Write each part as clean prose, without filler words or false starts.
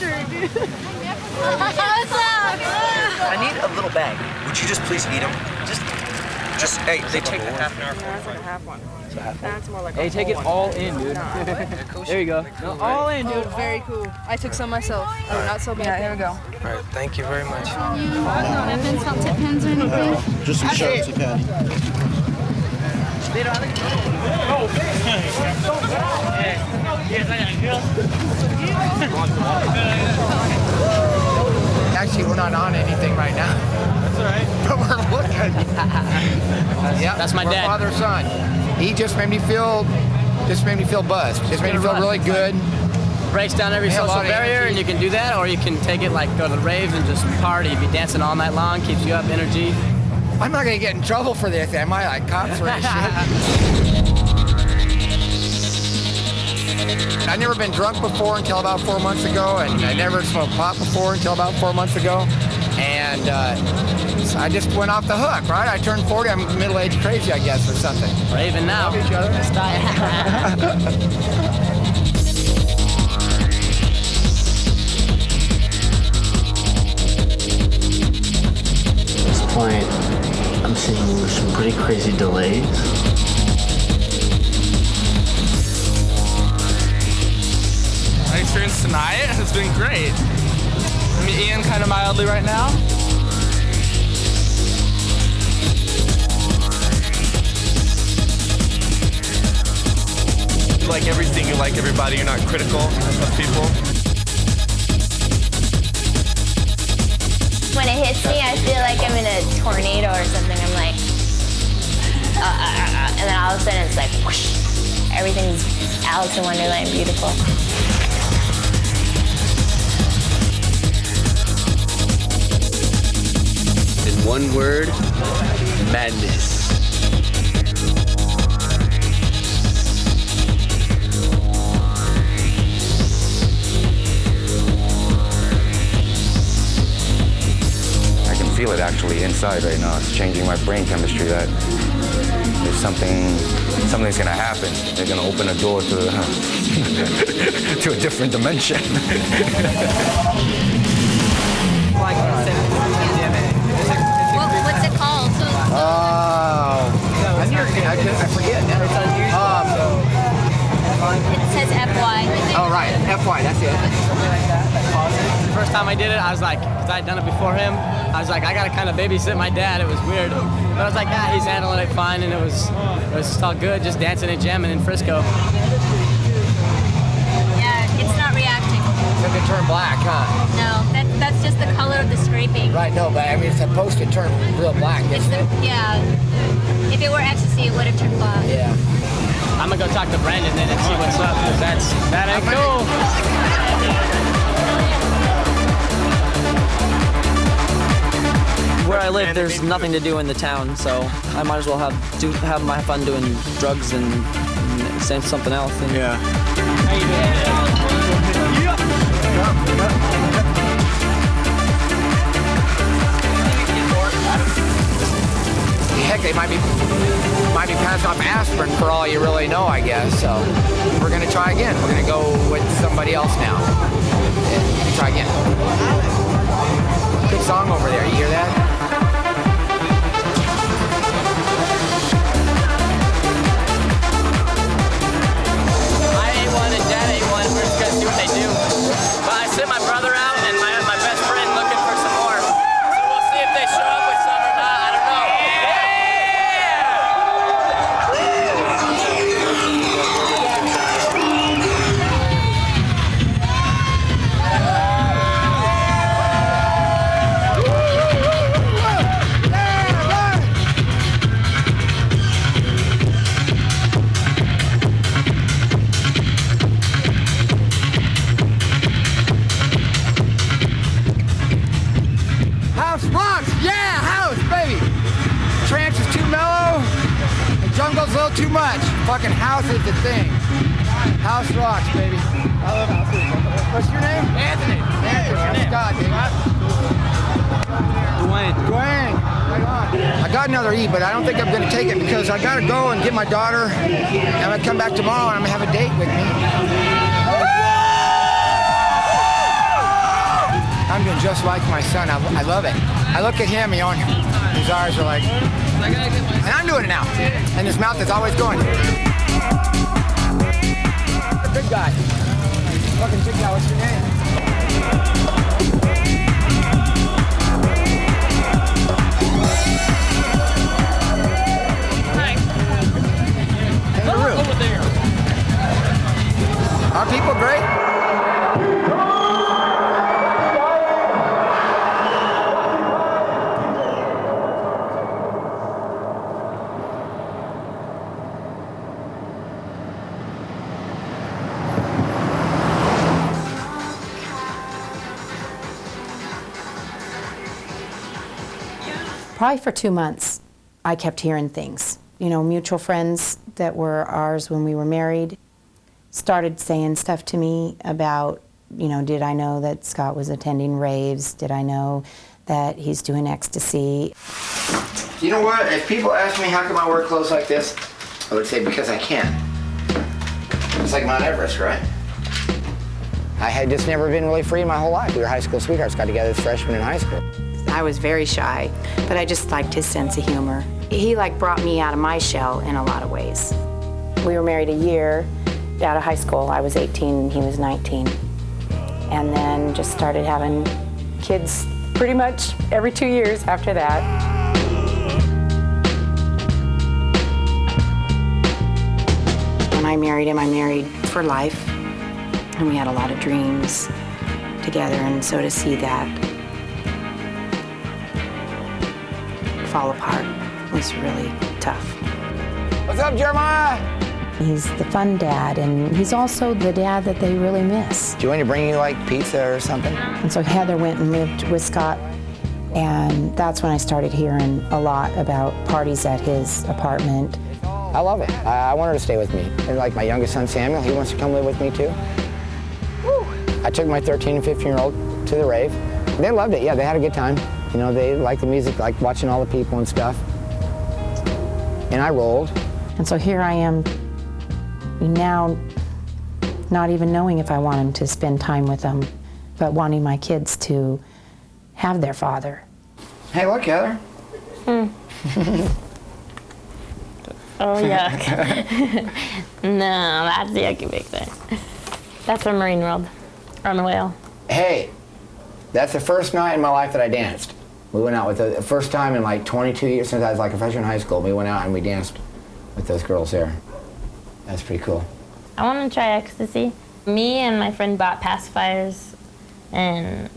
after, dude. What's up? I need a little bag. Would you just please eat them? Just, hey, they take a half an hour. That's like a half one. That's more like a Hey, take it all in, dude. There you go. No, all in, dude. Oh, very cool. I took some myself. Oh, not so bad. Yeah, here we go. All right, thank you very much. Weapons, felt tip pens, or anything? Just some shirts and candy. Actually, we're not on anything right now. That's all right. But we're looking. Yep, That's my dad. Father, son. He just made me feel buzzed. Just made me feel really good. Breaks down every Yeah, a social lot of barrier, energy. and you can do that, or you can take it like go to the raves and just party. Be dancing all night long, keeps you up, energy. I'm not gonna get in trouble for this, am I? Like cops for this shit. I've never been drunk before until about 4 months ago, and I never smoked pot before until about 4 months ago. And so I just went off the hook, right? I turned 40, I'm middle-aged crazy, I guess, or something. Raving now. Love each other. At this point, I'm seeing some pretty crazy delays. My experience tonight has been great. I'm Ian kind of mildly right now. You like everything, you like everybody, you're not critical of people. When it hits me, I feel like I'm in a tornado or something. I'm like, and then all of a sudden it's like, whoosh. Everything's Alice in Wonderland beautiful. In one word, madness. I can feel it actually inside right now. It's changing my brain chemistry that there's something's gonna happen. They're gonna open a door to to a different dimension. What's it called? I forget. It says FY. Oh, right, FY, that's it. The first time I did it, I was like, because I'd done it before him, I was like, I gotta kind of babysit my dad. It was weird, but I was like, he's handling it fine, and it was just all good, just dancing and jamming in Frisco. Yeah, it's not reacting. It's gonna turn black, huh? No, that's just the color of the scraping. Right, no, but I mean, it's supposed to turn real black, isn't it? Yeah. If it were Ecstasy, it would have turned black. Yeah. I'm gonna go talk to Brandon then and see what's up, because that ain't cool. Where I live, there's nothing to do in the town, so I might as well have my fun doing drugs and saying something else. And Yeah. How you Heck, they might be passing off aspirin for all you really know, I guess. So we're gonna try again. We're gonna go with somebody else now. Try again. Good song over there. You hear that? I ate one and Dad ate one. We're just gonna see what they do. But I sent my brother out and my best friend looking for some more. So we'll see if they show up with some or not. I don't know. House rocks! Yeah, house, baby! Trance is too mellow, and jungle's a little too much. Fucking house is the thing. House rocks, baby. I love house. What's your name? Anthony. Anthony. Scott, baby. Dwayne. Right on. I got another E, but I don't think I'm gonna take it because I gotta go and get my daughter. I'm gonna come back tomorrow and I'm gonna have a date with me. I'm doing just like my son. I love it. I look at him, you know, and his eyes are like, and I'm doing it now. And his mouth is always going. The big guy. Fucking big guy, what's your name? Kangaroo. Are people great? Probably for 2 months, I kept hearing things. You know, mutual friends that were ours when we were married started saying stuff to me about, you know, did I know that Scott was attending raves? Did I know that he's doing Ecstasy? You know what? If people ask me how come I wear clothes like this, I would say because I can. It's like Mount Everest, right? I had just never been really free in my whole life. We were high school sweethearts, got together as freshmen in high school. I was very shy, but I just liked his sense of humor. He brought me out of my shell in a lot of ways. We were married a year out of high school. I was 18 and he was 19. And then just started having kids pretty much every 2 years after that. When I married him, I married for life. And we had a lot of dreams together, and so to see that fall apart was really tough. What's up, Jeremiah? He's the fun dad, and he's also the dad that they really miss. Do you want to bring you like pizza or something? And so Heather went and lived with Scott, and that's when I started hearing a lot about parties at his apartment. I love it. I want her to stay with me. And like my youngest son, Samuel, he wants to come live with me too. Woo. I took my 13 and 15-year-old to the rave. They loved it, yeah, they had a good time. You know, they liked the music, liked watching all the people and stuff. And I rolled. And so here I am now, not even knowing if I want him to spend time with them, but wanting my kids to have their father. Hey, look, Heather. Oh, yuck. No, that's the yucky big thing. That's from Marine World, on the whale. Hey, that's the first night in my life that I danced. We went out with the first time in like 22 years since I was like a freshman in high school. We went out and we danced with those girls there. That's pretty cool. I want to try Ecstasy. Me and my friend bought pacifiers and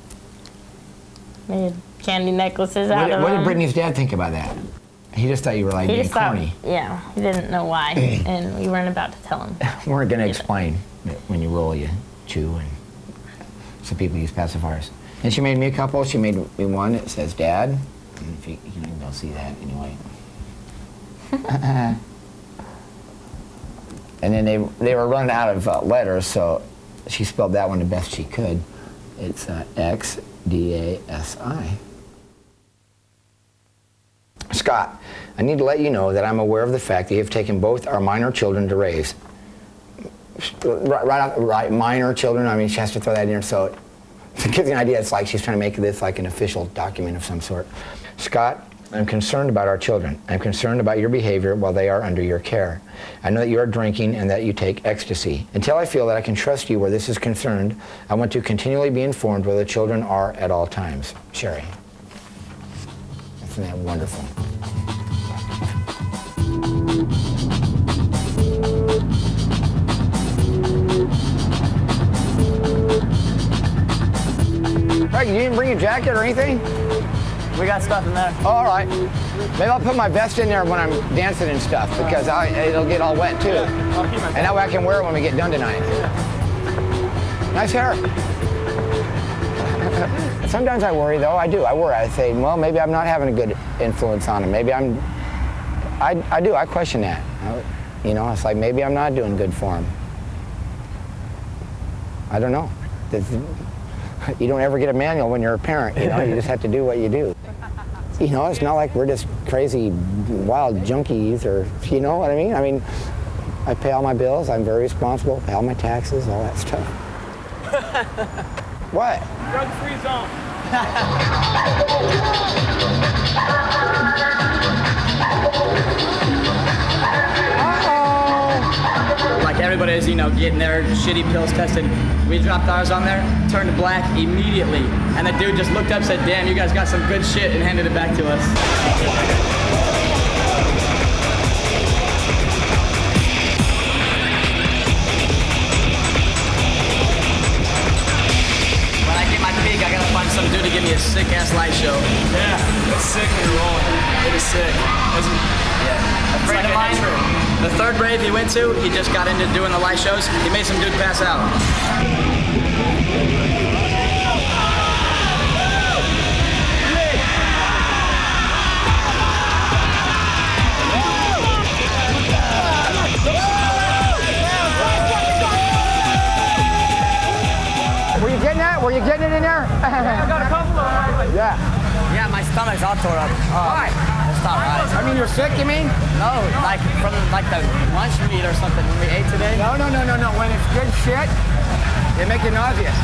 made candy necklaces out of them. What did Brittany's dad think about that? He just thought you were like being corny. Yeah, he didn't know why, and we weren't about to tell him. We weren't going to explain that when you roll, you chew, and so people use pacifiers. And she made me a couple. She made me one that says Dad. And if you don't see that anyway. And then they were running out of letters, so she spelled that one the best she could. It's X-D-A-S-I. Scott, I need to let you know that I'm aware of the fact that you have taken both our minor children to raves. Right, minor children, I mean, she has to throw that in there, so to give you an idea, it's like she's trying to make this like an official document of some sort. Scott, I'm concerned about our children. I'm concerned about your behavior while they are under your care. I know that you are drinking and that you take ecstasy. Until I feel that I can trust you where this is concerned, I want to continually be informed where the children are at all times. Sherry. Isn't that wonderful? Craig, you didn't bring a jacket or anything? We got stuff in there. Oh, all right. Maybe I'll put my vest in there when I'm dancing and stuff because it'll get all wet too. And that way I can wear it when we get done tonight. Nice hair. Sometimes I worry though, I do. I worry. I say, well, maybe I'm not having a good influence on him. Maybe I do. I question that. You know, it's like maybe I'm not doing good for him. I don't know. You don't ever get a manual when you're a parent, you know, you just have to do what you do. You know, it's not like we're just crazy wild junkies or, you know what I mean? I mean, I pay all my bills, I'm very responsible, pay all my taxes, all that stuff. What? Drug-free zone. Like everybody is, you know, getting their shitty pills tested. We dropped ours on there, turned to black immediately. And the dude just looked up, said, damn, you guys got some good shit, and handed it back to us. When I get my peak, I gotta find some dude to give me a sick-ass light show. Yeah, it's sick when you're rolling. It is sick. Yeah. A friend of mine, the third rave he went to, he just got into doing the light shows. He made some dude pass out. Were you getting that? Were you getting it in there? I got a couple of them. Yeah. Yeah, my stomach's all tore up. Why? It's not right. I mean, you're sick, you mean? No, like from like the lunch meat or something when we ate today. No. When it's good shit, they make you nauseous.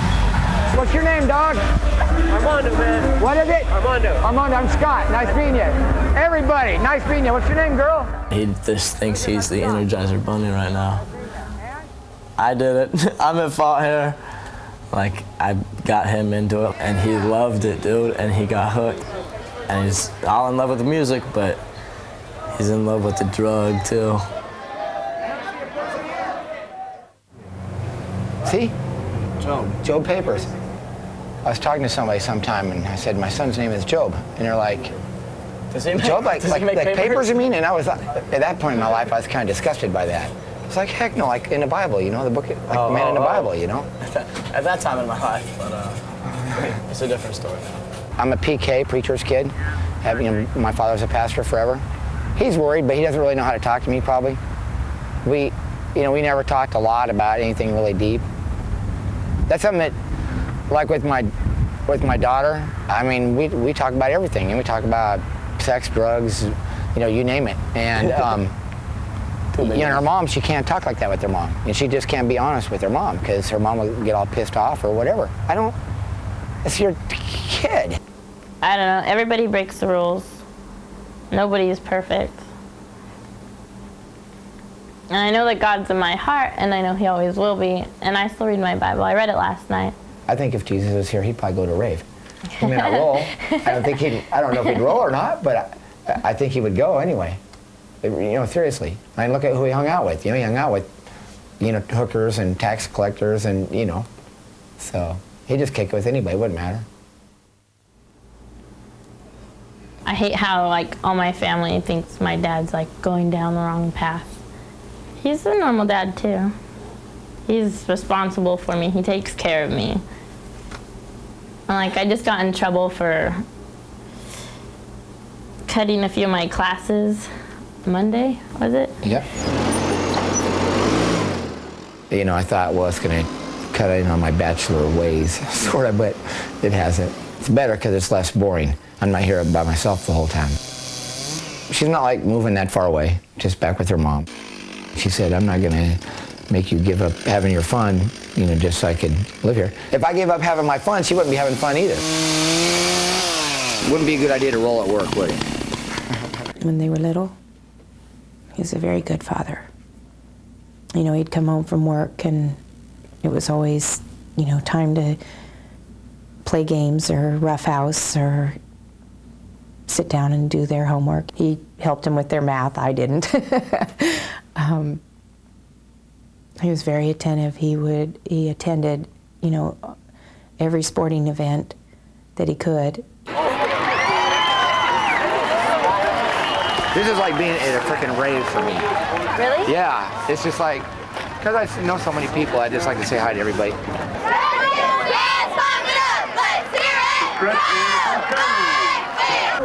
What's your name, dog? Armando, man. What is it? Armando. Armando, I'm Scott. Nice meeting you. Everybody, nice meeting you. What's your name, girl? He just thinks he's the Energizer Bunny right now. I did it. I'm at fault here. Like, I got him into it, and he loved it, dude, and he got hooked. And he's all in love with the music, but he's in love with the drug, too. See? Job Papers. I was talking to somebody sometime, and I said, my son's name is Job. And they're like, Does he make, Job, like papers? papers, you mean? And I was, at that point in my life, I was kind of disgusted by that. It's like, heck no, like in the Bible, you know, the book, like man in the Bible, you know? At that time in my life, but it's a different story now. I'm a PK, preacher's kid. My father's a pastor forever. He's worried, but he doesn't really know how to talk to me, probably. We never talked a lot about anything really deep. That's something that, like with my daughter, I mean, we talk about everything, and we talk about sex, drugs, you know, you name it. And her mom, she can't talk like that with her mom, and she just can't be honest with her mom because her mom will get all pissed off or whatever. It's your kid. I don't know. Everybody breaks the rules. Nobody is perfect. And I know that God's in my heart, and I know He always will be. And I still read my Bible. I read it last night. I think if Jesus was here, he'd probably go to rave. He may not roll. I don't know if he'd roll or not, but I think he would go anyway. You know, seriously. I mean, look at who he hung out with. You know, he hung out with, you know, hookers and tax collectors and, you know. So he'd just kick it with anybody. It wouldn't matter. I hate how, like, all my family thinks my dad's, like, going down the wrong path. He's a normal dad, too. He's responsible for me. He takes care of me. And, like, I just got in trouble for cutting a few of my classes. Monday, was it? Yep. You know, I thought, well, it's going to cut in on my bachelor ways, sort of, but it hasn't. It's better because it's less boring. I'm not here by myself the whole time. She's not like moving that far away, just back with her mom. She said, I'm not going to make you give up having your fun, you know, just so I could live here. If I gave up having my fun, she wouldn't be having fun either. Wouldn't be a good idea to roll at work, would it? When they were little, he was a very good father. You know, he'd come home from work and it was always, you know, time to play games or roughhouse or sit down and do their homework. He helped them with their math. I didn't. He was very attentive. He attended, you know, every sporting event that he could. This is like being at a freaking rave for me. Really? Yeah, it's just like, because I know so many people, I just like to say hi to everybody.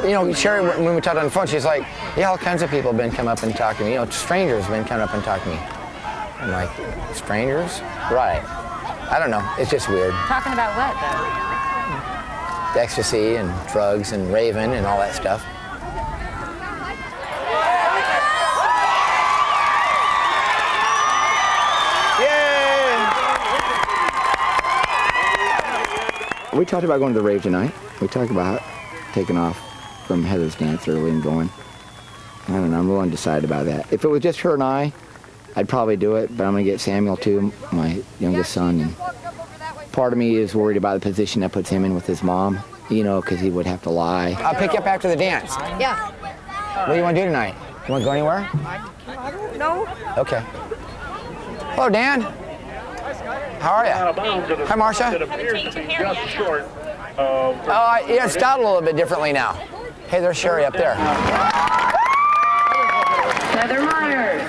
You know, Sherry, when we talked on the phone, she's like, yeah, all kinds of people have been come up and talking to me. You know, strangers have been coming up and talking to me. I'm like, strangers? Right. I don't know. It's just weird. Talking about what, though? Ecstasy and drugs and raving and all that stuff. Yay! We talked about going to the rave tonight. We talked about taking off from Heather's dance early and going. I don't know, I'm real undecided about that. If it was just her and I'd probably do it, but I'm gonna get Samuel too, my youngest son, and part of me is worried about the position that puts him in with his mom, you know, because he would have to lie. I'll pick you up after the dance. Yeah. What do you want to do tonight? You want to go anywhere? I don't know. Okay. Hello, Dan. How are you? Hi, Marcia. Oh, yeah, it's styled a little bit differently now. Hey, there's Sherry up there. Heather Myers.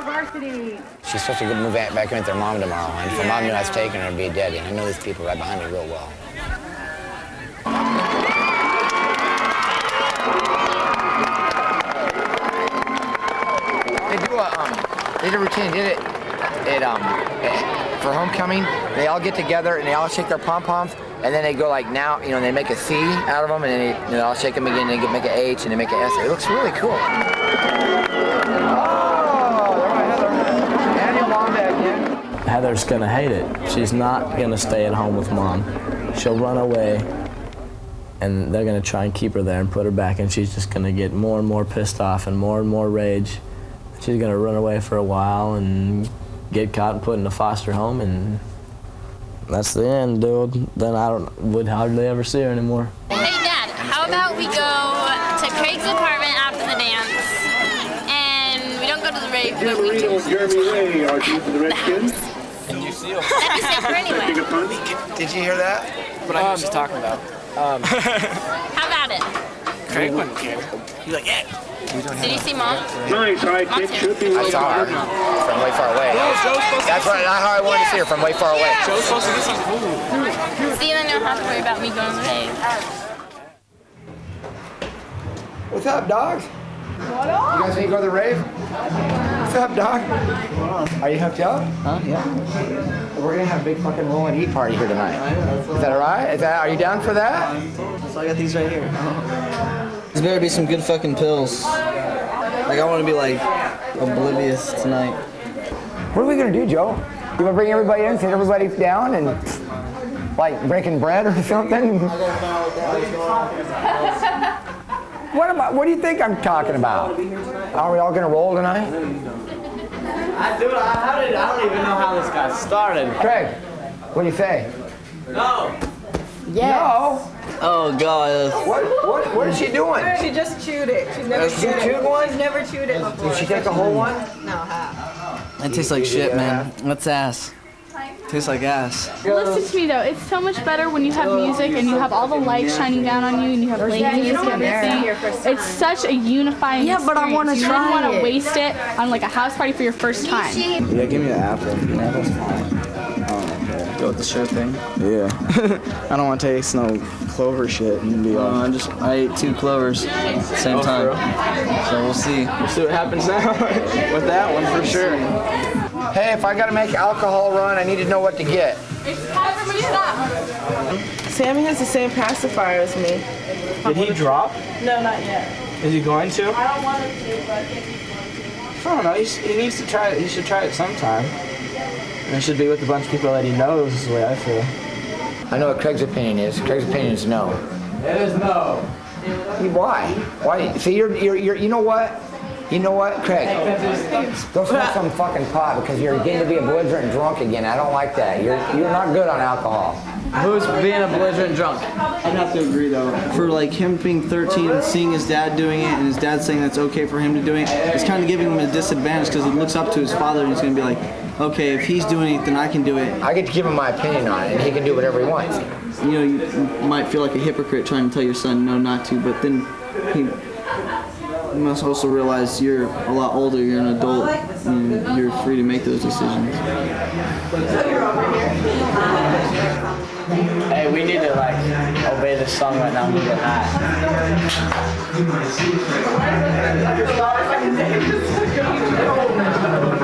Varsity. She's supposed to go move back in with their mom tomorrow, and if her mom knew I was taking her, it'd be dead. And I know these people right behind me real well. They did a routine. Did it for homecoming. They all get together and they all shake their pom poms, and then they go like now, you know, they make a C out of them, and then they all shake them again. And they make an H and they make an S. It looks really cool. Heather's gonna hate it. She's not gonna stay at home with mom. She'll run away, and they're gonna try and keep her there and put her back, and she's just gonna get more and more pissed off and more rage. She's gonna run away for a while and get caught and put in a foster home, and that's the end, dude. Then would hardly ever see her anymore. Hey, Dad, how about we go to Craig's apartment after the dance, and we don't go to the rave, but we do the house. Did you see him? That'd be safer anyway. Did you hear that? What I know what she's talking about. How about it? Craig wouldn't care. He's like, yeah. Did you see Mom? Nice, I saw her from way far away. That's not how I wanted to see her, from way far away. Joe's supposed to do something cool. See, then you don't have to worry about me going to the rave. What's up, dogs? What up? You guys need to go to the rave? What's up, dog? Are you hooked up? Huh? Yeah. We're gonna have a big fucking roll and eat party here tonight. Is that alright? Are you down for that? So I got these right here. There's better be some good fucking pills. Like I want to be like oblivious tonight. What are we gonna do, Joe? You wanna bring everybody in, sit everybody down, and like breaking bread or something? What do you think I'm talking about? Are we all gonna roll tonight? I don't even know how this got started. Craig, what do you say? No. Yes. No. Oh God. What is she doing? She just chewed it. She's never chewed chewed one? She's never chewed it before. Did she take a whole one? No, half. That tastes like shit, man. That's ass. Tastes like ass. Listen to me though, it's so much better when you have music and you have all the lights shining down on you and you have ladies and everything. It's such a unifying experience. But I want to try it. You don't want to waste it on like a house party for your first time. Yeah, give me an apple. An apple's fine. Go with the sure thing? Yeah. I don't want to taste no clover shit and be I ate 2 clovers at the same time. So we'll see. We'll see what happens now with that one for sure. Hey, if I gotta make alcohol run, I need to know what to get. Sammy has the same pacifier as me. Did he drop? No, not yet. Is he going to? I don't want him to, but I don't know. He needs to try it. He should try it sometime. And it should be with a bunch of people that he knows, is the way I feel. I know what Craig's opinion is. Craig's opinion is no. It is no. Why? Why? See, you know what? You know what, Craig? Go smoke some fucking pot because you're getting to be a belligerent drunk again. I don't like that. You're not good on alcohol. Who's being a belligerent drunk? I'd have to agree though. For like him being 13 and seeing his dad doing it and his dad saying that's okay for him to do it, it's kind of giving him a disadvantage because he looks up to his father and he's going to be like, okay, if he's doing it, then I can do it. I get to give him my opinion on it, and he can do whatever he wants. You know, you might feel like a hypocrite trying to tell your son no not to, but then you must also realize you're a lot older, you're an adult, and you're free to make those decisions. Hey, we need to like obey this song right now. We get high.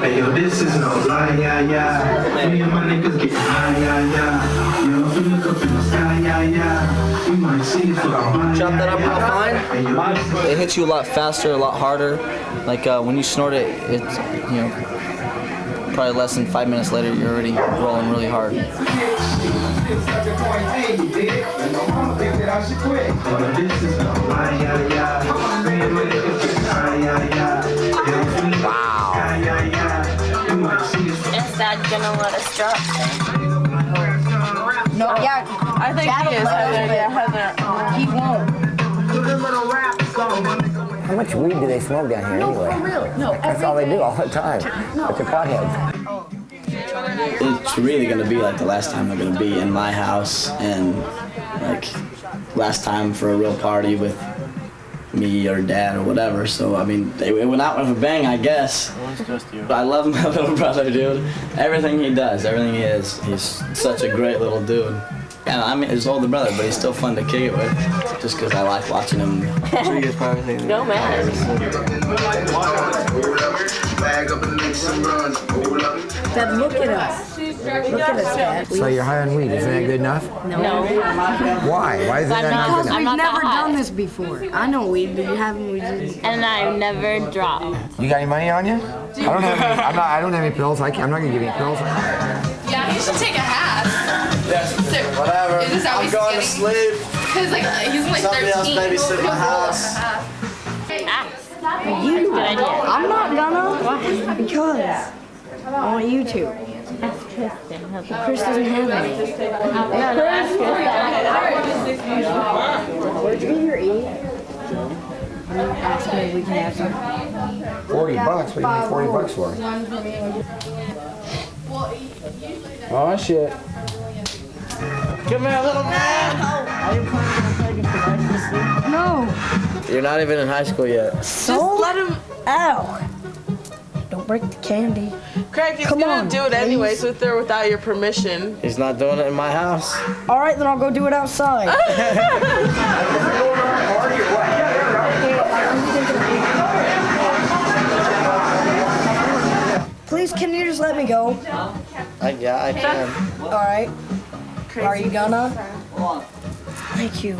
Hey yo, this is no lie, yeah, yeah. Me and my niggas get high, yeah, yeah. Yo, if you look up in the sky, yeah, yeah. You might see it for the ride. Chop that up real fine. It hits you a lot faster, a lot harder. Like when you snort it, it's, you know, probably less than 5 minutes later, you're already rolling really hard. could've stuck a 20, you did. And my mama think that I should quit. But this is no lie, yeah, yeah. Me and my niggas get high, yeah, yeah. Wow. Yeah, yeah, yeah. You might see us. Is Dad gonna let us drop? No, yeah. I think he is, Heather. Yeah, Heather. He won't. How much weed do they smoke down here anyway? No, for real. No, that's all they do all the time. But they're potheads. It's really gonna be like the last time they're gonna be in my house, and like last time for a real party with me or Dad or whatever. So I mean, it went out with a bang, I guess. I love my little brother, dude. Everything he does, everything he is, he's such a great little dude. And I'm his older brother, but he's still fun to kick it with, just because I like watching him. No man. Dad, look at us. Look at us, Dad. So you're high on weed, isn't that good enough? No. Why? Why is that not good Because enough? we've never done this before. I know weed, but you haven't. And I've never dropped. You got any money on you? I don't have any. I don't have any pills. I'm not gonna give you any pills. Yeah, he should take a half. Yes, whatever. Is that I'm going to sleep. Because like he's like 13. Somebody else babysit my house. You. I'm not gonna. Because I want you to. That's Kristen. Chris doesn't have any. Where'd you get your eat? Ask me if we can have some. $40. What do you need $40 for? Oh shit. Come here, little man. Are you planning on taking some ecstasy? No. You're not even in high school yet. So let him out. Don't break the candy. Craig, he's gonna do it anyways with or without your permission. He's not doing it in my house. All right, then I'll go do it outside. Please, can you just let me go? Yeah, I can. All right. Are you gonna? Thank you.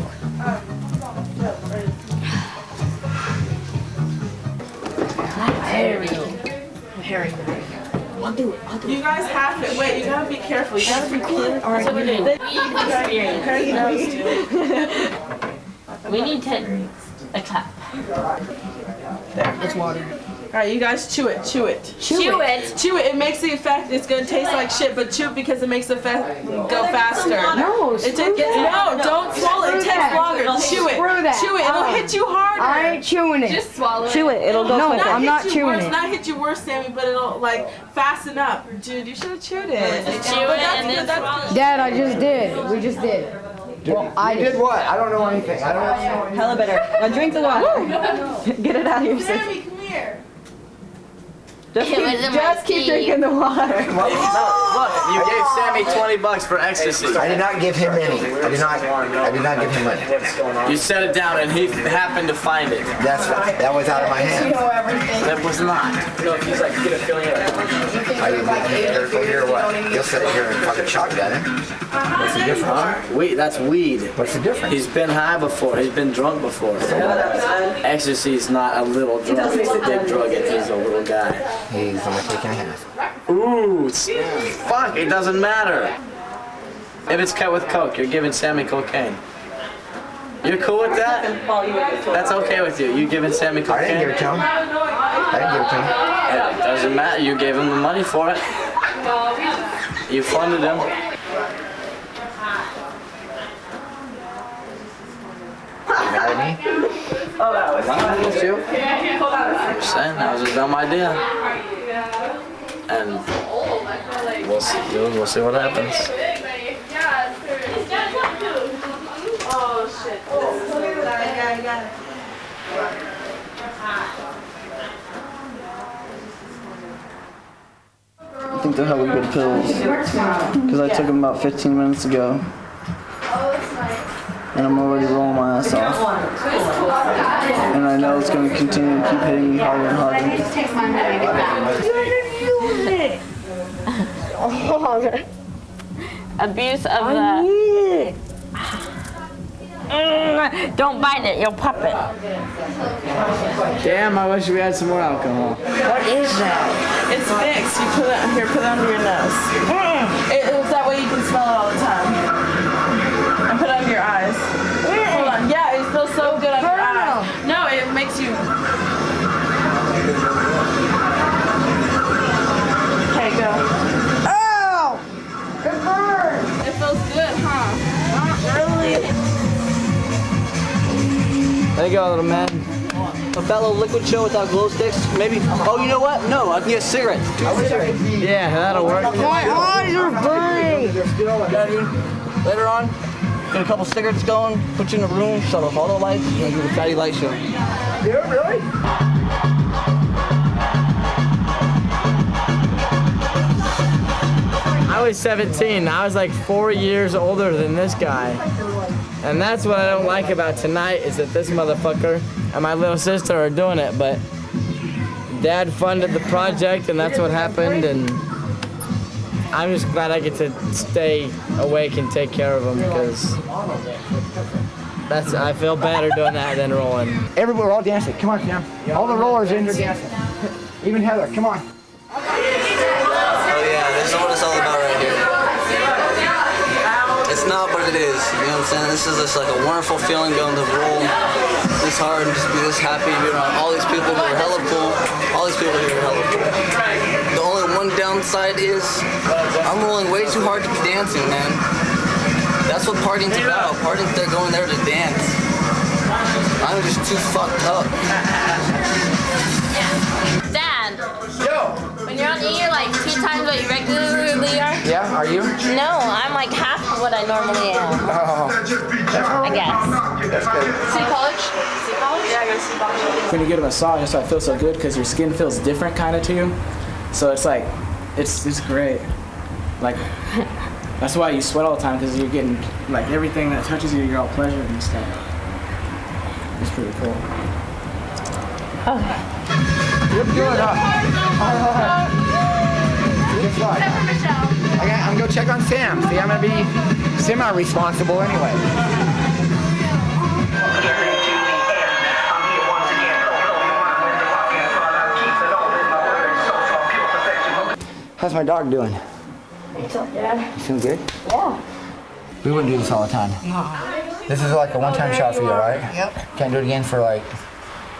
Harry. I'll do it. You guys have to wait. You gotta be careful. You gotta be clear. All right. We need to a cup. It's water. All right, you guys chew it. Chew it. Chew it. Chew it. It makes the effect. It's gonna taste like shit, but chew it because it makes the effect go faster. No, don't swallow it. It takes longer. Chew it. Screw that. Chew it. It'll hit you harder. I ain't chewing it. Just swallow it. Chew it. It'll go quicker. I'm not chewing it. Not hit you worse, Sammy, but it'll like fasten up. Dude, you should have chewed it. Chew it and then swallow it. Dad, I just did. We just did. Well, I did what? I don't know anything. I don't know. Hella better. Now drink the water. Get it out of your system. Sammy, come here. Just keep drinking the water. Look, you gave Sammy $20 for ecstasy. I did not give him any. I did not give him money. You set it down and he happened to find it. That was out of my hands. That was not. No, he's like, get a feeling of it. I didn't make any careful here. What? You'll sit here and fucking shotgun it. What's the difference? Weed, that's weed. What's the difference? He's been high before. He's been drunk before. Ecstasy is not a little drug. It's a big drug and he's a little guy. He's only taking a half. Ooh, fuck, it doesn't matter. If it's cut with coke, you're giving Sammy cocaine. You're cool with that? That's okay with you. You giving Sammy cocaine? I didn't give it to him. I didn't give it to him. It doesn't matter. You gave him the money for it. You funded him. You mad at me? Not against you. I'm saying that was a dumb idea. And we'll see, dude. We'll see what happens. Oh shit. I got it. I think they're hella good pills. Because I took them about 15 minutes ago. And I'm already rolling my ass off. And I know it's going to continue to keep hitting me harder and harder. Abuse of the... Don't bite it, you'll pop it. Damn, I wish we had some more alcohol. What is that? It's Vicks. You put it under your nose. It's that way you can smell it all the time. makes you. Okay, go. Oh! Good burn! It feels good, huh? Not really. There you go, little man. With that little liquid show without glow sticks, maybe. Oh, you know what? No, I can get cigarettes. Yeah, that'll work. My eyes are burning! Yeah, dude. Later on, get a couple cigarettes going, put you in a room, shut off all the lights, and do the fatty light show. Yeah, really? I was 17. I was like 4 years older than this guy. And that's what I don't like about tonight is that this motherfucker and my little sister are doing it, but Dad funded the project and that's what happened, and I'm just glad I get to stay awake and take care of him because I feel better doing that than rolling. Everybody, we're all dancing. Come on, Sam. All the rollers in here dancing. Even Heather, come on. Oh yeah, this is what it's all about right here. It's not what it is, you know what I'm saying? This is just like a wonderful feeling going to roll this hard and just be this happy, be around all these people who are hella cool, all these people here are hella cool. The only one downside is I'm rolling way too hard to be dancing, man. That's what partying's about. Partying's they're going there to dance. I'm just too fucked up. Dad. When you're on E, you're like 2 times what you regularly are. Yeah, are you? No, I'm like half of what I normally am. Oh. I guess. That's good. City College? City College? Yeah, I go to City College. When you get a massage, that's why I feel so good because your skin feels different kind of to you. So it's like, it's great. Like, that's why you sweat all the time because you're getting, like, everything that touches you, you're all pleasured and stuff. It's pretty cool. Okay. You're good, huh? Guess what? I'm gonna go check on Sam. See, I'm gonna be semi-responsible anyway. How's my dog doing? What's up, Dad? You feeling good? Yeah. We wouldn't do this all the time. No. This is like a one-time shot for you, right? Yep. Can't do it again for like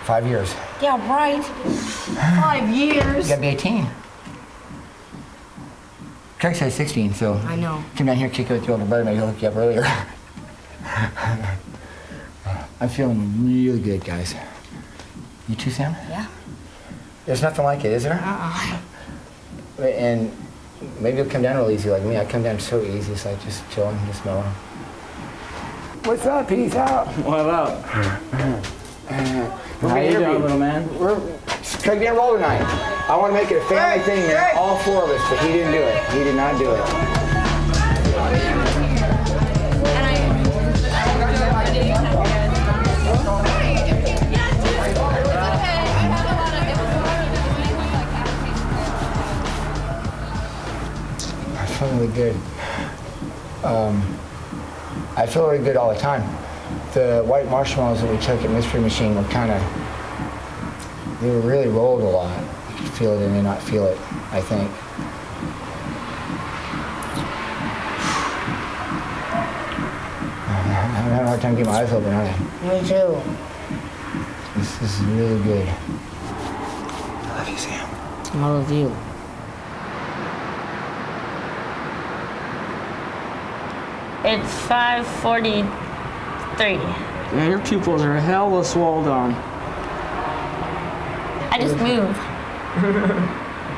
5 years. Yeah, right. 5 years. You gotta be 18. Craig says 16, so. I know. Come down here, kick it with your older brother, maybe he'll hook you up earlier. I'm feeling really good, guys. You too, Sam? Yeah. There's nothing like it, is there? And maybe you'll come down real easy like me. I come down so easy, it's like just chilling, just mellow. What's up? Peace out. What up? How you doing, little man? Craig didn't roll tonight. I want to make it a family thing, and all 4 of us, but he didn't do it. He did not do it. I feel really good. I feel really good all the time. The white marshmallows that we took at Mystery Machine were they were really rolled a lot. You could feel it and then not feel it, I think. I'm having a hard time getting my eyes open, aren't I? Me too. This is really good. I love you, Sam. I love you. It's 5:43. Yeah, your pupils are hella swole down. I just move.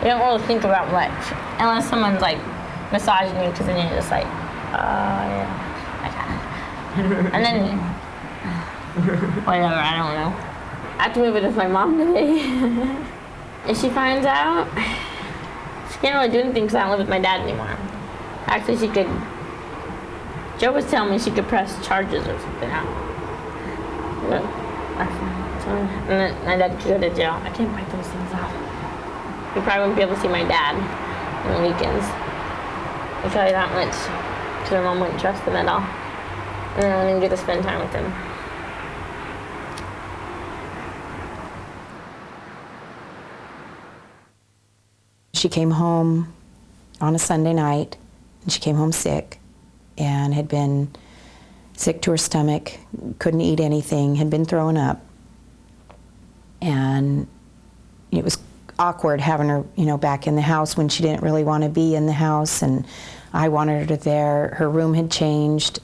You don't really think about much. Unless someone's like massaging you, because then you're just like, yeah. And then, whatever, I don't know. I have to move it with my mom today. If she finds out, she can't really do anything because I don't live with my dad anymore. Actually, she could, Joe was telling me she could press charges or something out. But, and then my dad could go to jail. I can't fight those things out. We probably wouldn't be able to see my dad on the weekends. I'll tell you that much. Because my mom wouldn't trust him at all. And then I wouldn't even get to spend time with him. She came home on a Sunday night, and she came home sick, and had been sick to her stomach, couldn't eat anything, had been throwing up. and it was awkward having her, back in the house when she didn't really want to be in the house, and I wanted her there. Her room had changed,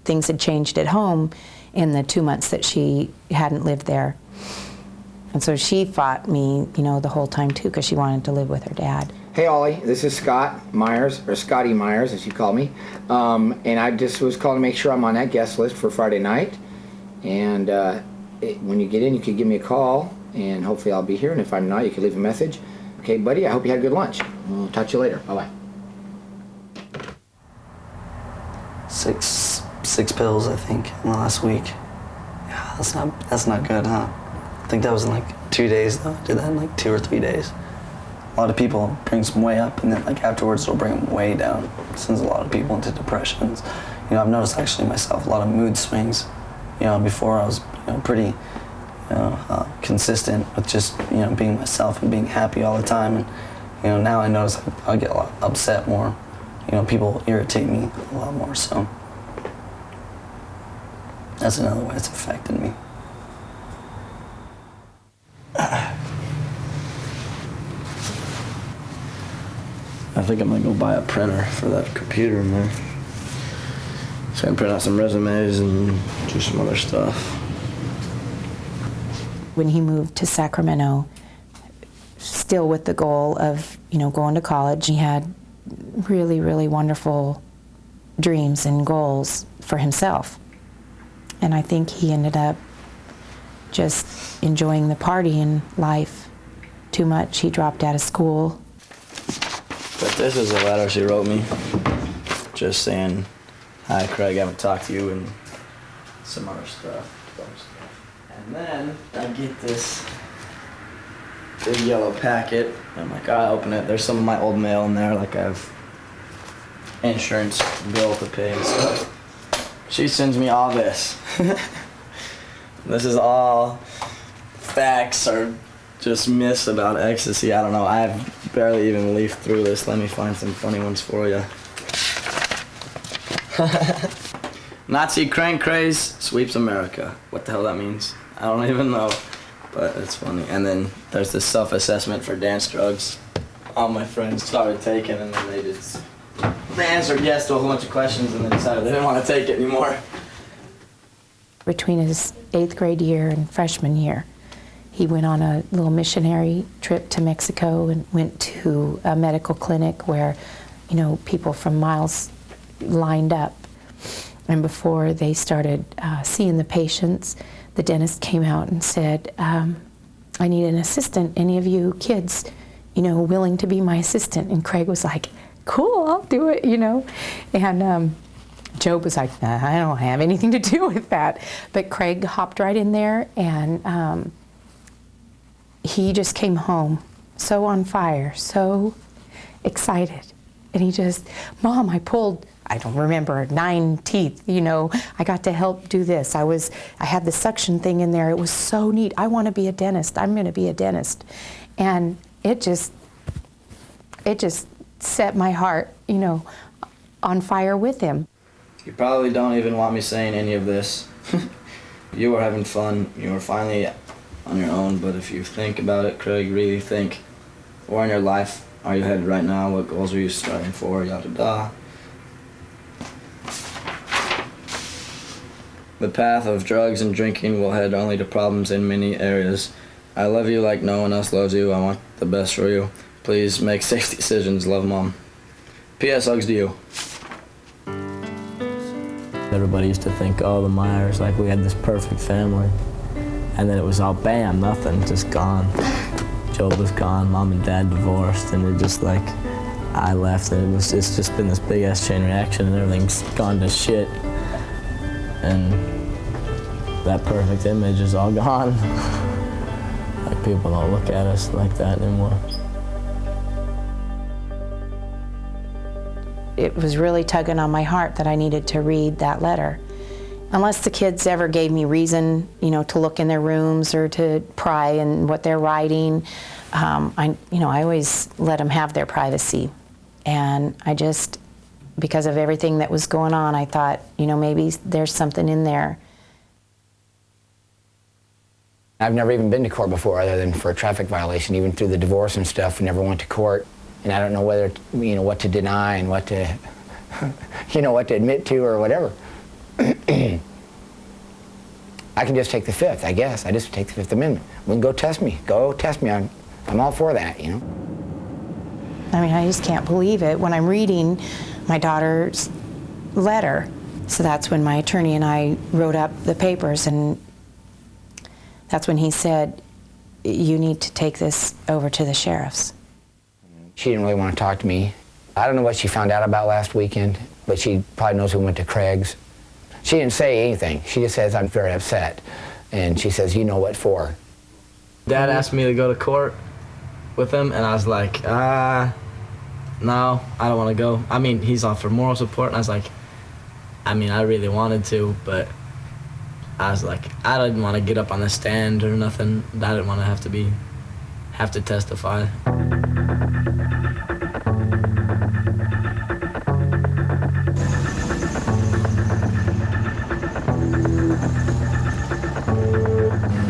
things had changed at home in the 2 months that she hadn't lived there. And so she fought me, the whole time too, because she wanted to live with her dad. Hey Ollie, this is Scott Myers, or Scotty Myers as you call me. And I just was calling to make sure I'm on that guest list for Friday night. And when you get in, you could give me a call, and hopefully I'll be here. And if I'm not, you could leave a message. Okay, buddy, I hope you had a good lunch. We'll talk to you later. Bye-bye. 6 pills, I think, in the last week. Yeah, that's not good, huh? I think that was in like 2 days, though. I did that in like 2 or 3 days. A lot of people brings them way up, and then like afterwards it'll bring them way down. It sends a lot of people into depressions. I've noticed actually myself a lot of mood swings. Before I was pretty consistent with just being myself and being happy all the time, and now I notice I get a lot upset more. People irritate me a lot more, so that's another way it's affected me. I think I'm gonna go buy a printer for that computer in there. So I can print out some resumes and do some other stuff. When he moved to Sacramento, still with the goal of, going to college, he had really, really wonderful dreams and goals for himself. And I think he ended up just enjoying the partying life too much. He dropped out of school. But this is a letter she wrote me, just saying, "Hi Craig, I haven't talked to you," and some other stuff. And then I get this big yellow packet. I'm like, I open it. There's some of my old mail in there, like I have insurance bill to pay and stuff. She sends me all this. This is all facts or just myths about ecstasy. I don't know. I've barely even leafed through this. Let me find some funny ones for you. Nazi crank craze sweeps America. What the hell that means? I don't even know, but it's funny. And then there's this self-assessment for dance drugs. All my friends started taking, and then they answered yes to a whole bunch of questions, and then decided they didn't want to take it anymore. Between his 8th grade year and freshman year, he went on a little missionary trip to Mexico and went to a medical clinic where, people from miles lined up. And before they started seeing the patients, the dentist came out and said, I need an assistant. Any of you kids, willing to be my assistant? And Craig was like, cool, I'll do it, And Job was like, nah, I don't have anything to do with that. But Craig hopped right in there, and he just came home so on fire, so excited. And he just, Mom, I don't remember, 9 teeth, I got to help do this. I had the suction thing in there. It was so neat. I want to be a dentist. I'm going to be a dentist. And it just set my heart, on fire with him. You probably don't even want me saying any of this. You were having fun. You were finally on your own, but if you think about it, Craig, really think, where in your life are you headed right now? What goals are you striving for? Yada da. The path of drugs and drinking will head only to problems in many areas. I love you like no one else loves you. I want the best for you. Please make safe decisions. Love, Mom. P.S. Hugs to you. Everybody used to think, oh, the Myers, like we had this perfect family. And then it was all bam, nothing, just gone. Joe was gone, Mom and Dad divorced, and it just like, I left, and it's just been this big ass chain reaction, and everything's gone to shit. And that perfect image is all gone. Like people don't look at us like that anymore. It was really tugging on my heart that I needed to read that letter. Unless the kids ever gave me reason, to look in their rooms or to pry in what they're writing, I always let them have their privacy. And I just, because of everything that was going on, I thought, maybe there's something in there. I've never even been to court before other than for a traffic violation, even through the divorce and stuff. I never went to court. And I don't know whether, what to deny and what to, what to admit to or whatever. I can just take the Fifth, I guess. I just take the Fifth Amendment. Well, go test me. Go test me. I'm all for that, I mean, I just can't believe it when I'm reading my daughter's letter. So that's when my attorney and I wrote up the papers, and that's when he said, you need to take this over to the sheriff's. She didn't really want to talk to me. I don't know what she found out about last weekend, but she probably knows we went to Craig's. She didn't say anything. She just says, I'm very upset. And she says, you know what for. Dad asked me to go to court with him, and I was like, no, I don't want to go. I mean, he's offered moral support, and I was like, I mean, I really wanted to, but I was like, I didn't want to get up on the stand or nothing. I didn't want to have to testify.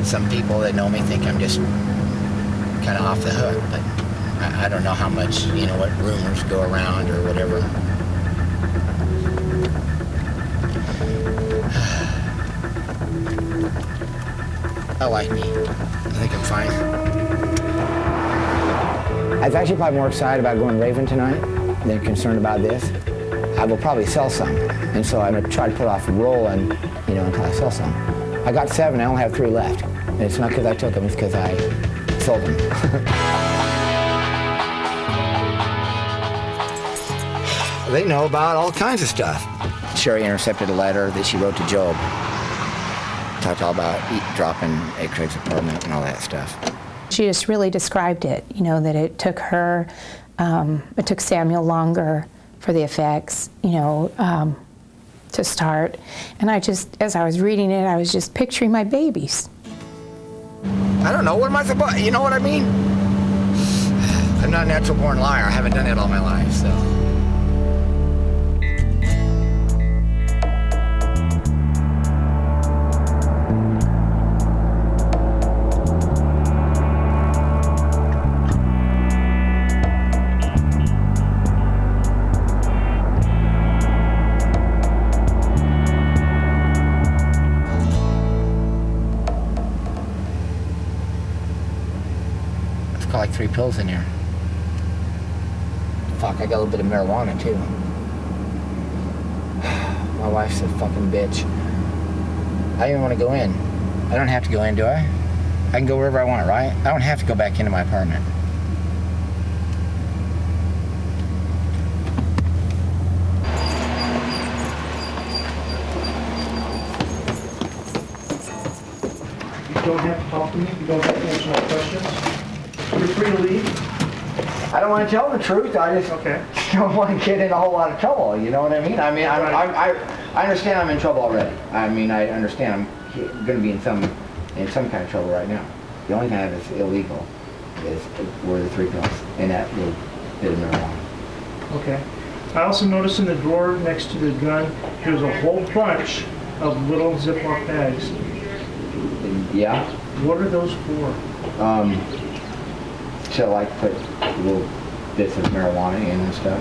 Some people that know me think I'm just kind of off the hook, but I don't know how much, what rumors go around or whatever. I like me. I think I'm fine. I was actually probably more excited about going raving tonight than concerned about this. I will probably sell some, and so I'm going to try to put off rolling, until I sell some. I got 7, I only have 3 left. And it's not because I took them, it's because I sold them. They know about all kinds of stuff. Sherry intercepted a letter that she wrote to Job. Talked all about dropping at Craig's apartment and all that stuff. She just really described it, that it took her, it took Samuel longer for the effects, to start. And as I was reading it, I was just picturing my babies. I don't know, what am I supposed, you know what I mean? I'm not a natural born liar. I haven't done it all my life, so. Like 3 pills in here. Fuck, I got a little bit of marijuana too. My wife's a fucking bitch. I didn't want to go in. I don't have to go in, do I? I can go wherever I want, right? I don't have to go back into my apartment. You don't have to talk to me. You don't have to answer my questions. You're free to leave. I don't want to tell the truth. I just don't want to get in a whole lot of trouble. You know what I mean? I mean, I understand I'm in trouble already. I mean, I understand I'm going to be in some kind of trouble right now. The only thing that's illegal were the 3 pills and that little bit of marijuana. Okay. I also noticed in the drawer next to the gun, there's a whole bunch of little Ziploc bags. Yeah. What are those for? To like put little bits of marijuana in and stuff.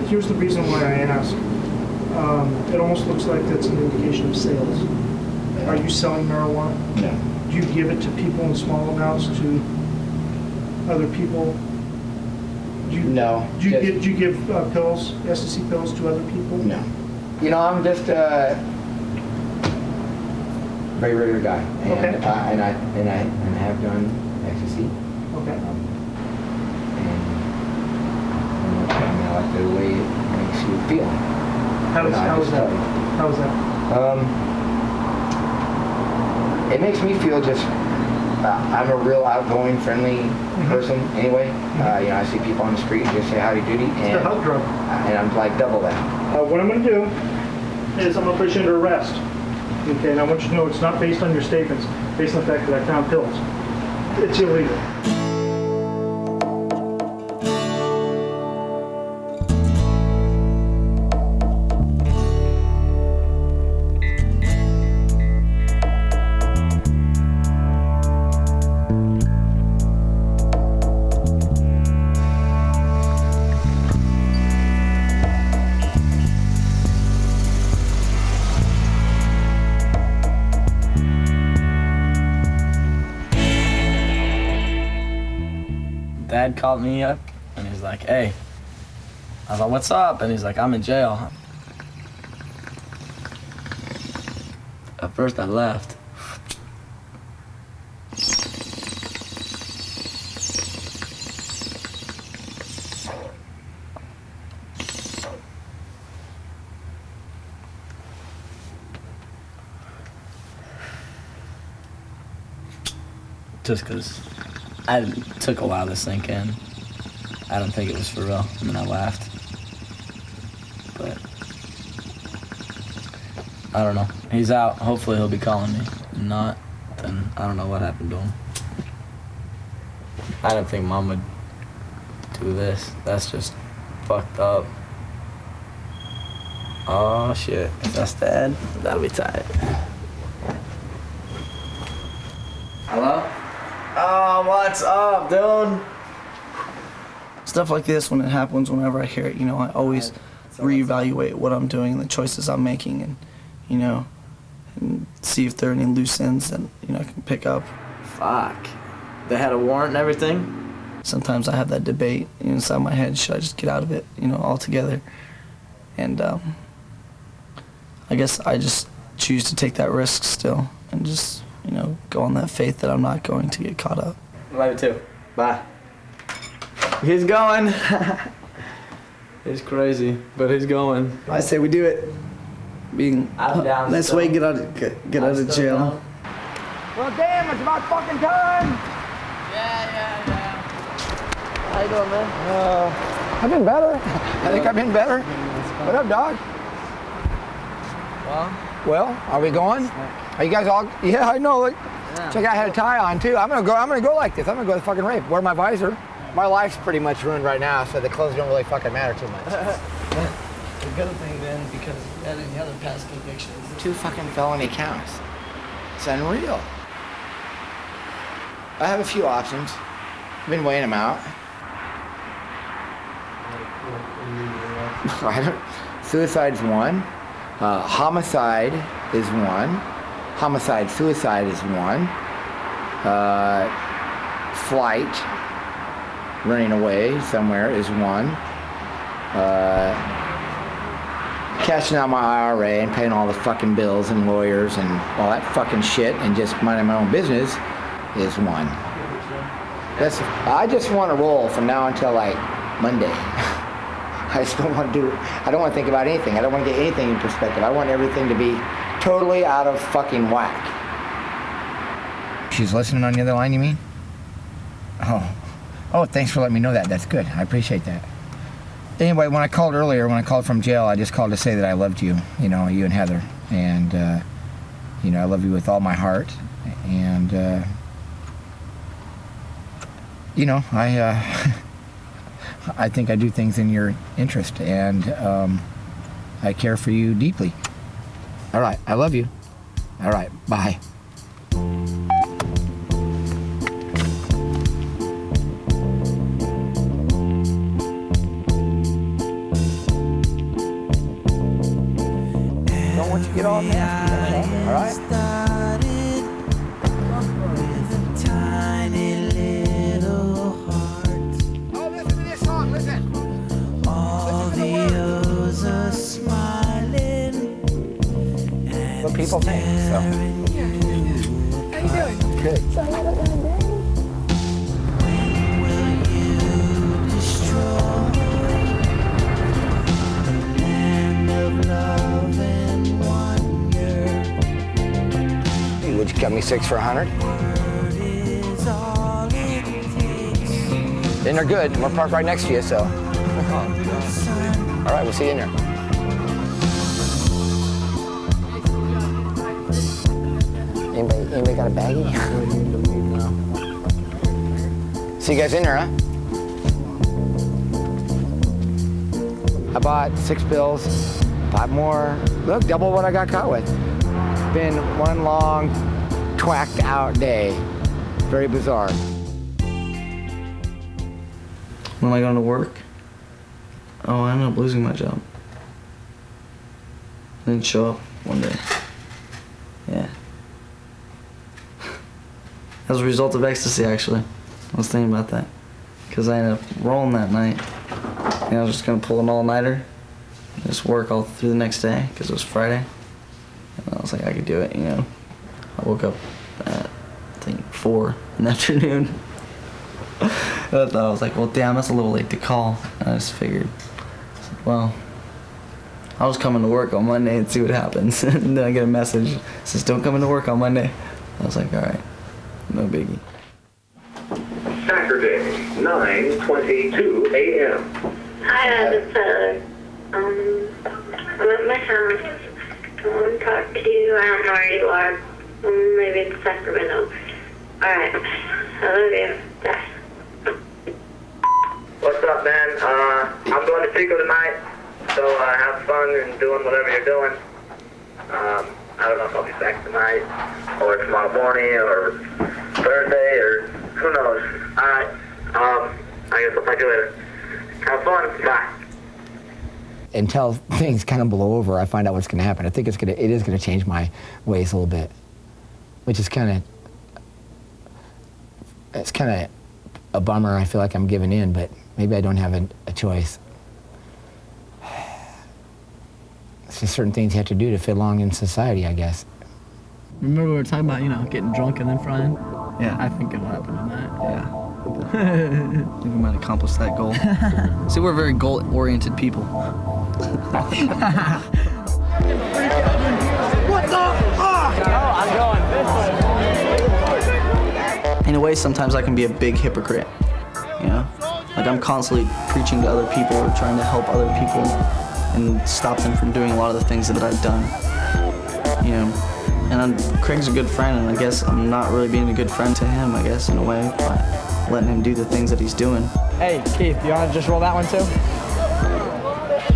Here's the reason why I asked. It almost looks like that's an indication of sales. Are you selling marijuana? No. Do you give it to people in small amounts to other people? No. Do you give pills, ecstasy pills to other people? No. I'm just a very regular guy, and I have done ecstasy. Okay. I like the way it makes you feel. How is that? It makes me feel just, I'm a real outgoing, friendly person anyway. I see people on the street and just say howdy doody. It's a hug drug. And I'm like double that. What I'm going to do is I'm going to put you under arrest. Okay, and I want you to know it's not based on your statements, based on the fact that I found pills. It's illegal. dad called me up, and he's like, hey. I was like, what's up? And he's like, I'm in jail. At first I left. Just because I took a while to sink in. I don't think it was for real, and then I laughed. But I don't know. He's out. Hopefully he'll be calling me. If not, then I don't know what happened to him. I didn't think Mom would do this. That's just fucked up. Oh shit. If that's Dad, that'll be tight. Hello? Oh, what's up, dude? Stuff like this, when it happens, whenever I hear it, you know, I always reevaluate what I'm doing and the choices I'm making, and, you know, and see if there are any loose ends that, you know, I can pick up. Fuck. They had a warrant and everything? Sometimes I have that debate inside my head, should I just get out of it, you know, altogether? And I guess I just choose to take that risk still and just, you know, go on that faith that I'm not going to get caught up. Love you too. Bye. He's going. He's crazy, but he's going. I say we do it. Being that's way get out of jail. Well, damn, it's about fucking time. Yeah. How you doing, man? I've been better. I think I've been better. What up, dog? Well, are we going? Are you guys all? Yeah, I know. Look, check out, I had a tie on too. I'm gonna go like this. I'm gonna go to the fucking rave. Wear my visor. My life's pretty much ruined right now, so the clothes don't really fucking matter too much. The good thing then, because you had any other past convictions. 2 fucking felony counts. It's unreal. I have a few options. I've been weighing them out. Suicide's 1. Homicide is 1. Homicide-suicide is 1. Flight, running away somewhere is 1. Cashing out my IRA and paying all the fucking bills and lawyers and all that fucking shit and just minding my own business is 1. I just want to roll from now until like Monday. I just don't want to do, I don't want to think about anything. I don't want to get anything in perspective. I want everything to be totally out of fucking whack. She's listening on the other line, you mean? Oh, thanks for letting me know that. That's good. I appreciate that. Anyway, when I called from jail, I just called to say that I loved you, you know, you and Heather. And, you know, I love you with all my heart. And, you know, I think I do things in your interest, and I care for you deeply. All right, I love you. All right, bye. Don't want you to get all nasty, all right? What people think, so. How you doing? Good. So how about that? Would you cut me 6 for 100? Then they're good. We're parked right next to you, so. All right, we'll see you in there. Anybody got a baggie? See you guys in there, huh? I bought 6 bills, 5 more. Look, double what I got caught with. It's been one long, twacked out day. Very bizarre. When am I going to work? Oh, I ended up losing my job. I didn't show up one day. Yeah. As a result of Ecstasy, actually. I was thinking about that. because I ended up rolling that night. And I was just gonna pull an all-nighter, just work all through the next day because it was Friday. And I was like, I could do it, you know. I woke up at, I think, 4 in the afternoon. I was like, well, damn, that's a little late to call. And I just figured, well, I'll just come into work on Monday and see what happens. And then I get a message that says, don't come into work on Monday. I was like, all right, no biggie. Saturday, 9:22 a.m. Hi, this is Tyler. I'm at my house. I want to talk to you. I don't know where you are. Maybe in Sacramento. Alright. I love you. Bye. What's up, man? I'm going to Chico tonight, so have fun and doing whatever you're doing. I don't know if I'll be back tonight, or tomorrow morning, or Thursday, or who knows. Alright, I guess I'll talk to you later. Have fun. Bye. Until things kind of blow over, I find out what's going to happen. I think it is going to change my ways a little bit, which is kind of a bummer. I feel like I'm giving in, but maybe I don't have a choice. It's just certain things you have to do to fit along in society, I guess. Remember we were talking about, you know, getting drunk and then frying? Yeah. I think it'll happen tonight. Yeah. I think we might accomplish that goal. See, we're very goal-oriented people. What the fuck? Oh, I'm going this way. In a way, sometimes I can be a big hypocrite, you know? Like, I'm constantly preaching to other people or trying to help other people and stop them from doing a lot of the things that I've done, you know? And Craig's a good friend, and I guess I'm not really being a good friend to him, I guess, in a way, by letting him do the things that he's doing. Hey, Keith, you want to just roll that one too?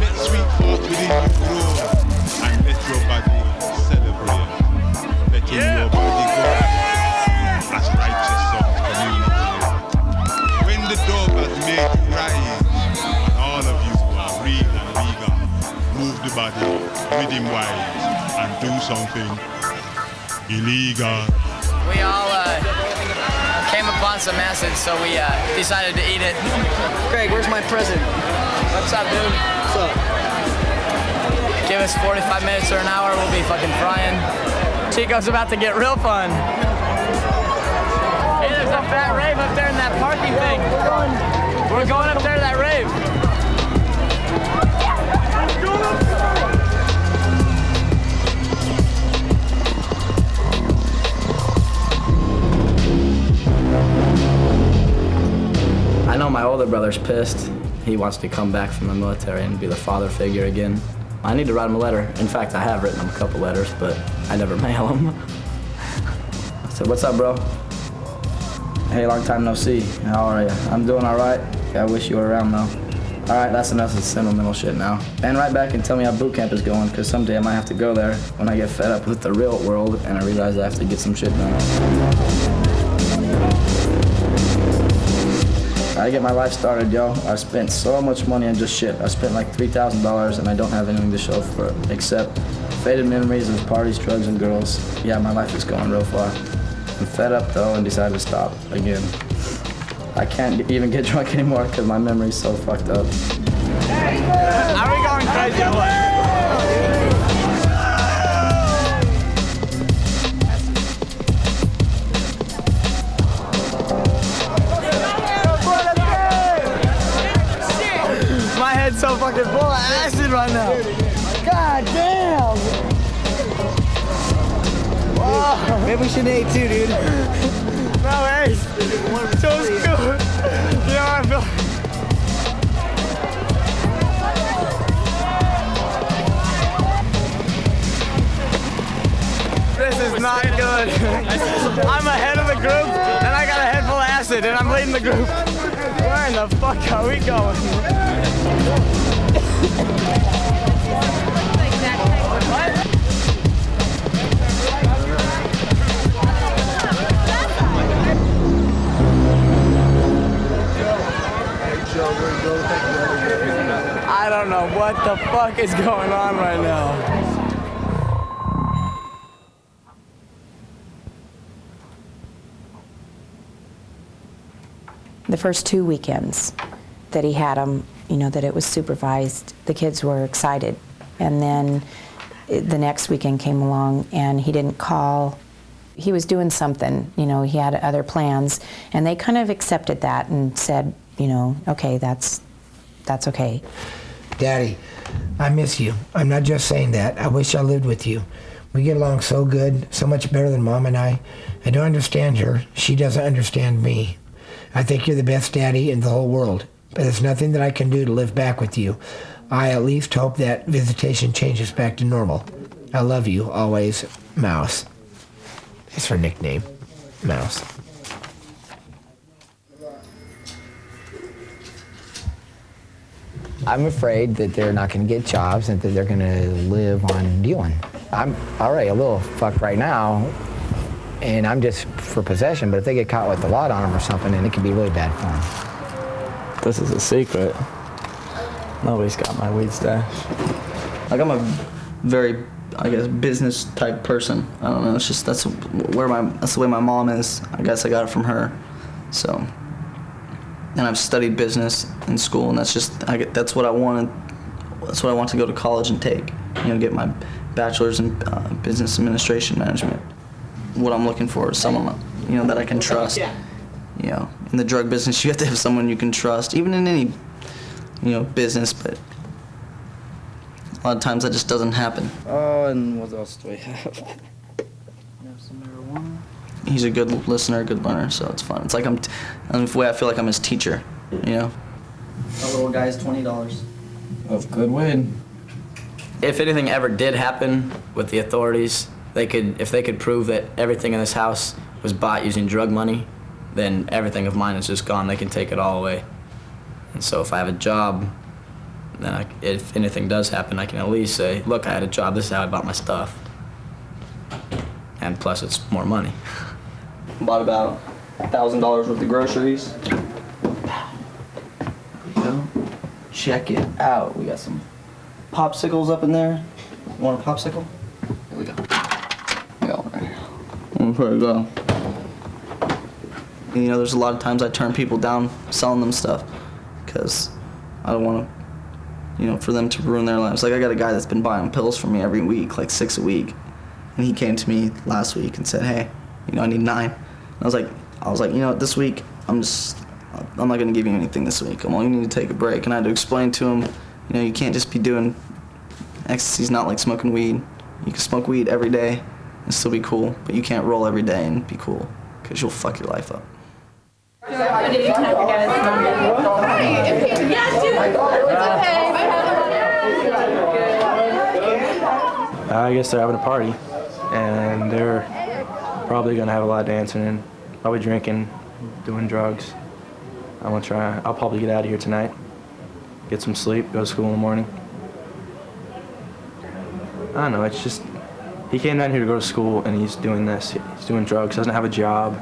Let sweet thoughts within you grow, and let your body celebrate. Let your body go as righteous songs communicate. When the dog has made you rise, and all of you are real and eager, move the body rhythm-wise and do something illegal. We all came upon some acid, so we decided to eat it. Craig, where's my present? What's up, dude? What's up? Give us 45 minutes or an hour, we'll be fucking frying. Chico's about to get real fun. Hey, there's a fat rave up there in that parking thing. We're going up there to that rave. I know my older brother's pissed. He wants to come back from the military and be the father figure again. I need to write him a letter. In fact, I have written him a couple letters, but I never mail them. I said, what's up, bro? Hey, long time no see. How are you? I'm doing all right. I wish you were around, though. All right, that's enough of the sentimental shit now. And write back and tell me how boot camp is going, because someday I might have to go there when I get fed up with the real world and I realize I have to get some shit done. I get my life started, yo. I spent so much money on just shit. I spent like $3,000 and I don't have anything to show for it except faded memories of parties, drugs, and girls. Yeah, my life is going real far. I'm fed up though and decided to stop again. I can't even get drunk anymore because my memory's so fucked up. Are we going crazy or what? My head's so fucking full of acid right now. God damn! Whoa. Maybe we should eat too, dude. No way. So good. You know what I feel? This is not good. I'm ahead of the group, and I got a head full of acid, and I'm leading the group. Where in the fuck are we going? I don't know what the fuck is going on right now. The first 2 weekends that he had them, you know, that it was supervised, the kids were excited. And then the next weekend came along and he didn't call. He was doing something, you know, he had other plans, and they kind of accepted that and said, you know, okay, that's okay. Daddy, I miss you. I'm not just saying that. I wish I lived with you. We get along so good, so much better than Mom and I. I don't understand her. She doesn't understand me. I think you're the best daddy in the whole world, but there's nothing that I can do to live back with you. I at least hope that visitation changes back to normal. I love you, always, Mouse. That's her nickname, Mouse. I'm afraid that they're not going to get jobs and that they're going to live on dealing. I'm already a little fucked right now, and I'm just for possession, but if they get caught with a lot on them or something, then it could be really bad for them. This is a secret. Nobody's got my weed stash. Like, I'm a very, I guess, business type person. I don't know, it's just that's the way my mom is. I guess I got it from her. So, and I've studied business in school, and that's what I wanted. That's what I want to go to college and take. You know, get my bachelor's in business administration management. What I'm looking for is someone, you know, that I can trust. You know, in the drug business, you have to have someone you can trust, even in any, you know, business, but a lot of times that just doesn't happen. Oh, and what else do we have? We have some marijuana. He's a good listener, good learner, so it's fun. It's like the way I feel like I'm his teacher, you know? Our little guy's $20. Of good weed. If anything ever did happen with the authorities, if they could prove that everything in this house was bought using drug money, then everything of mine is just gone. They can take it all away. And so if I have a job, then if anything does happen, I can at least say, look, I had a job, this is how I bought my stuff. And plus it's more money. Bought about $1,000 worth of groceries. Check it out. We got some popsicles up in there. You want a popsicle? Here we go. There we go. You know, there's a lot of times I turn people down selling them stuff because I don't want to, you know, for them to ruin their lives. Like, I got a guy that's been buying pills from me every week, like 6 a week. And he came to me last week and said, hey, you know, I need 9. And I was like, you know what, this week, I'm not gonna give you anything this week. You need to take a break. And I had to explain to him, you know, you can't just be doing, ecstasy's not like smoking weed. You can smoke weed every day and still be cool, but you can't roll every day and be cool, because you'll fuck your life up. I guess they're having a party, and they're probably gonna have a lot of dancing and probably drinking, doing drugs. I'll probably get out of here tonight, get some sleep, go to school in the morning. I don't know, it's just, he came down here to go to school and he's doing this. He's doing drugs, doesn't have a job,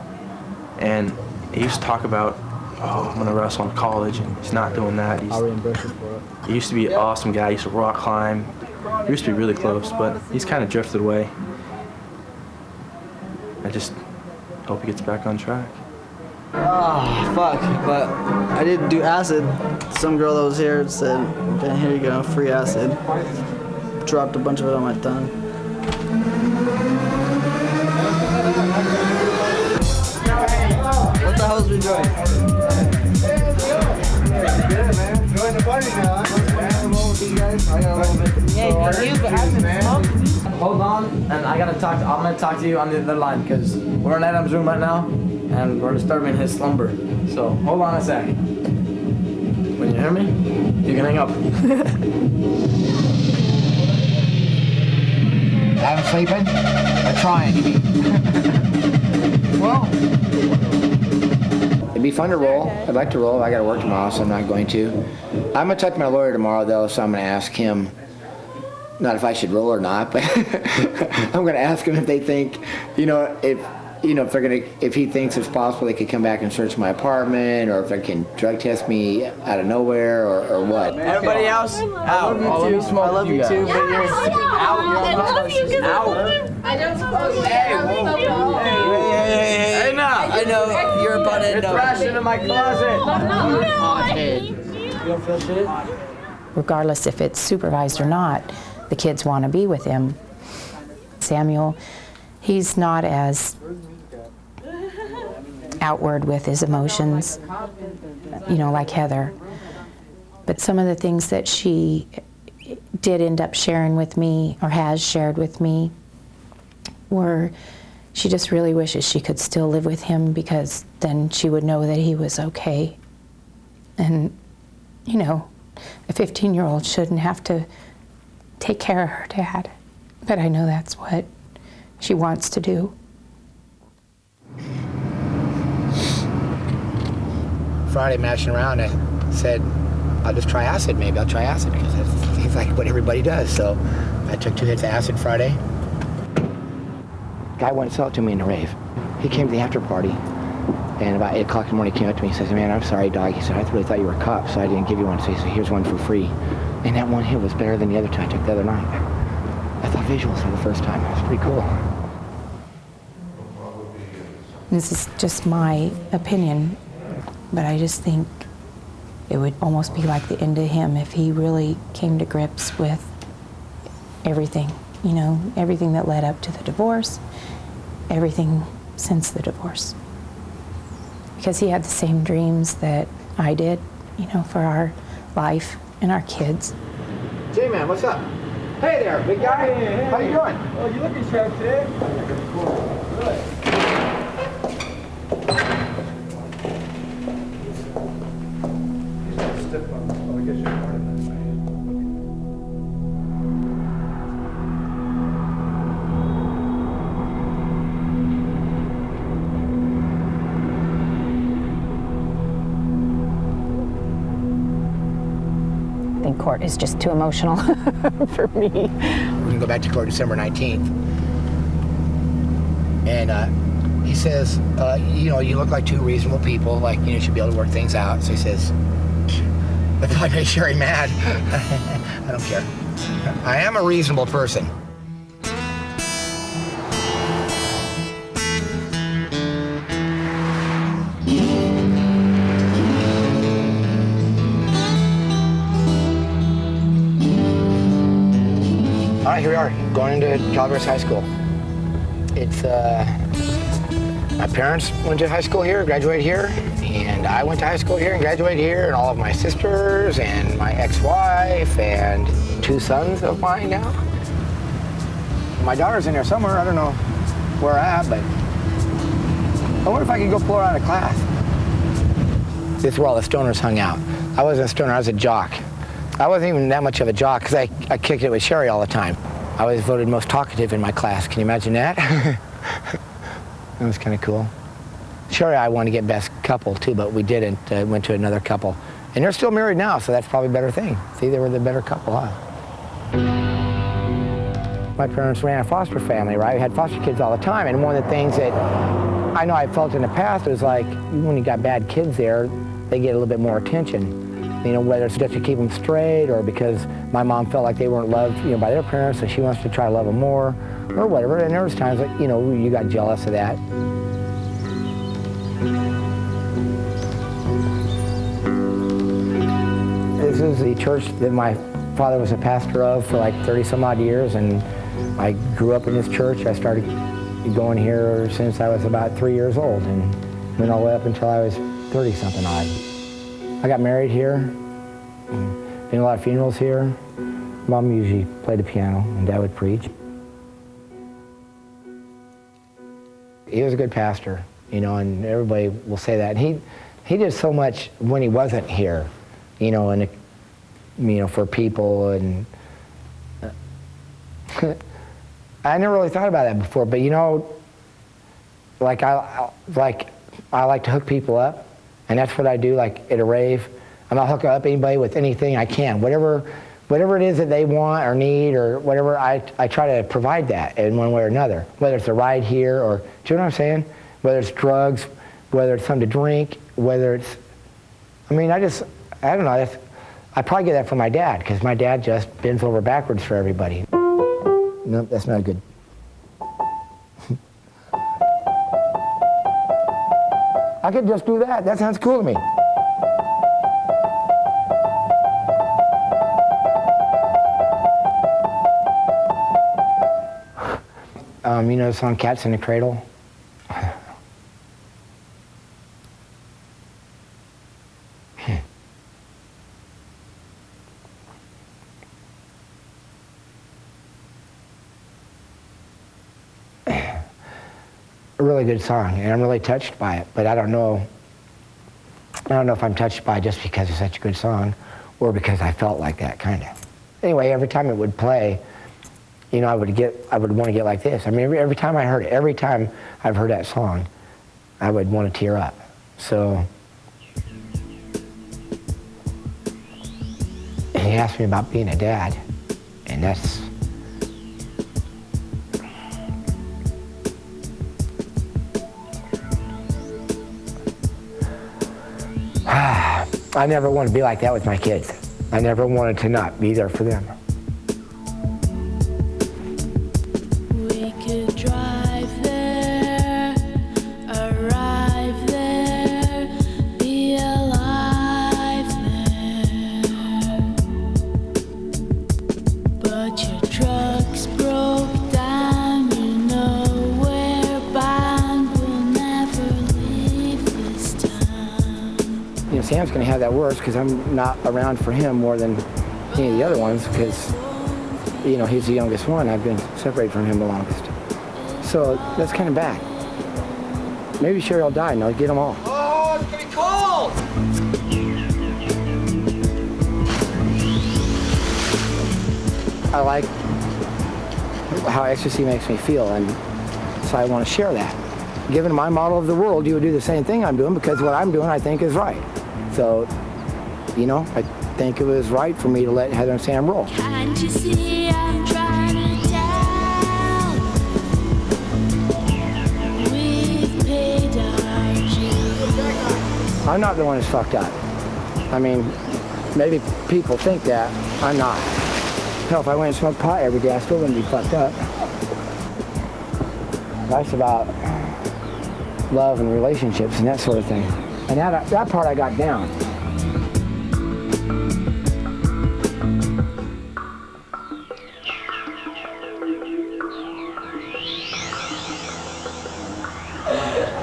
and he used to talk about, oh, I'm gonna wrestle in college, and he's not doing that. I'll reimburse you for it. He used to be an awesome guy, he used to rock climb. We used to be really close, but he's kind of drifted away. I just hope he gets back on track. Oh, fuck, but I did do acid. Some girl that was here said, okay, here you go, free acid. Dropped a bunch of it on my tongue. What the hell is we doing? Good, man. Enjoying the party now. I got a little bit. Yeah, you, but I've been smoking. Hold on, and I'm gonna talk to you on the other line, because we're in Adam's room right now, and we're disturbing his slumber. So, hold on a sec. When you hear me, you can hang up. I'm sleeping? Or trying, you mean? Well, it'd be fun to roll. I'd like to roll. I got to work tomorrow, so I'm not going to. I'm going to talk to my lawyer tomorrow, though, so I'm going to ask him, not if I should roll or not, but I'm going to ask him if they think, if he thinks it's possible they could come back and search my apartment, or if they can drug test me out of nowhere, or what. Everybody else, out. I love you too, but you're out. I don't suppose Hey, no. I know you're a butthead. You're thrashing in my closet. You don't feel shit? Regardless if it's supervised or not, the kids want to be with him. Samuel, he's not as outward with his emotions, you know, like Heather. But some of the things that she did end up sharing with me, or has shared with me, were she just really wishes she could still live with him, because then she would know that he was okay. And, you know, a 15-year-old shouldn't have to take care of her dad. But I know that's what she wants to do. Friday, mashing around, I said, I'll just try acid, maybe. I'll try acid, because that seems like what everybody does. So I took 2 hits of acid Friday. Guy went and sold it to me in the rave. He came to the after party, and about 8 o'clock in the morning, he came up to me and says, man, I'm sorry, dog. He said, I really thought you were a cop, so I didn't give you one. So he said, here's one for free. And that one hit was better than the other two I took the other night. I thought visuals for the first time. It was pretty cool. This is just my opinion, but I just think it would almost be like the end of him if he really came to grips with everything, you know, everything that led up to the divorce, everything since the divorce. Because he had the same dreams that I did, you know, for our life and our kids. J-Man, what's up? Hey there, big guy. Hey. How you doing? Oh, you looking sharp today? Good. I think court is just too emotional for me. We're gonna go back to court December 19th. And he says, you know, you look like 2 reasonable people, like, you know, you should be able to work things out. So he says, but I made Sherry mad. I don't care. I am a reasonable person. All right, here we are, going into Calaveras High School. It's, my parents went to high school here, graduated here, and I went to high school here and graduated here, and all of my sisters, and my ex-wife, and 2 sons of mine now. My daughter's in there somewhere, I don't know where at, but I wonder if I could go pull her out of class. This is where all the stoners hung out. I wasn't a stoner, I was a jock. I wasn't even that much of a jock, because I kicked it with Sherry all the time. I was voted most talkative in my class. Can you imagine that? That was kind of cool. Sherry and I wanted to get best couple too, but we didn't. Went to another couple. And they're still married now, so that's probably a better thing. See, they were the better couple, huh? My parents ran a foster family, right? We had foster kids all the time, and one of the things that I know I felt in the past was like, when you got bad kids there, they get a little bit more attention. You know, whether it's just to keep them straight or because my mom felt like they weren't loved, you know, by their parents, so she wants to try to love them more or whatever. And there was times that, you know, you got jealous of that. This is the church that my father was a pastor of for like 30 some odd years, and I grew up in this church. I started going here since I was about 3 years old and went all the way up until I was 30 something odd. I got married here, been a lot of funerals here. Mom usually played the piano and Dad would preach. He was a good pastor, you know, and everybody will say that. And he did so much when he wasn't here, you know, and you know, for people, and I never really thought about that before. But you know, like I like to hook people up. And that's what I do, like at a rave. I'm not hooking up anybody with anything I can. Whatever it is that they want or need or whatever, I try to provide that in one way or another. Whether it's a ride here or, do you know what I'm saying? Whether it's drugs, whether it's something to drink, whether it's, I mean, I don't know. I probably get that from my dad, because my dad just bends over backwards for everybody. Nope, that's not good. I could just do that. That sounds cool to me. You know the song Cats in the Cradle? A really good song, and I'm really touched by it, but I don't know if I'm touched by it just because it's such a good song or because I felt like that, kind of. Anyway, every time it would play, you know, I would want to get like this. I mean, every time I heard it, every time I've heard that song, I would want to tear up. So he asked me about being a dad, and that's, I never want to be like that with my kids. I never wanted to not be there for them. We could drive there, arrive there, be alive there. But your truck's broke down, you're nowhere bound, we'll never leave this town. You know, Sam's going to have that worse because I'm not around for him more than any of the other ones because, you know, he's the youngest one. I've been separated from him the longest. So that's kind of bad. Maybe Sherry will die and I'll get them all. Oh, it's gonna be cold! I like how Ecstasy makes me feel, and so I want to share that. Given my model of the world, you would do the same thing I'm doing because what I'm doing I think is right. So, you know, I think it was right for me to let Heather and Sam roll. Can't you see I'm trying to tell? We've paid our dues. I'm not the one who's fucked up. I mean, maybe people think that. I'm not. Hell, if I went and smoked pot every day, I still wouldn't be fucked up. Life's about love and relationships and that sort of thing. And that part I got down.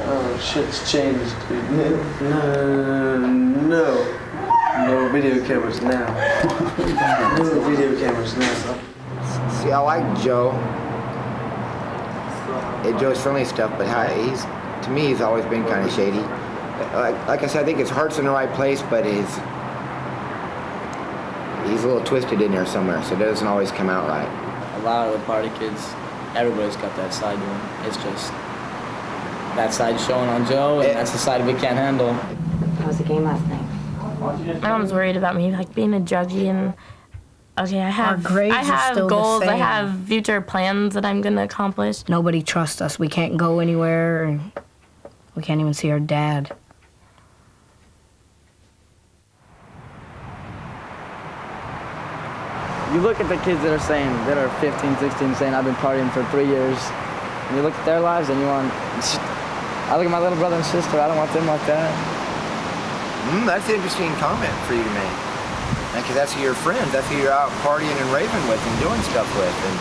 Oh, shit's changed, dude. No video cameras now. No video cameras now. See, I like Joe. Joe's friendly stuff, but to me, he's always been kind of shady. Like I said, I think his heart's in the right place, but he's a little twisted in there somewhere, so it doesn't always come out right. A lot of the party kids, everybody's got that side to them. It's just that side showing on Joe, and that's the side we can't handle. How was the game last night? My mom's worried about me, like being a judgy, and okay, I have still the goals, I same. have future plans that I'm gonna accomplish. Nobody trusts us. We can't go anywhere, and we can't even see our dad. You look at the kids that are 15, 16, saying, I've been partying for 3 years, and you look at their lives and you want, I look at my little brother and sister, I don't want them like that. That's an interesting comment for you to make. Because that's your friends, that's who you're out partying and raving with and doing stuff with. And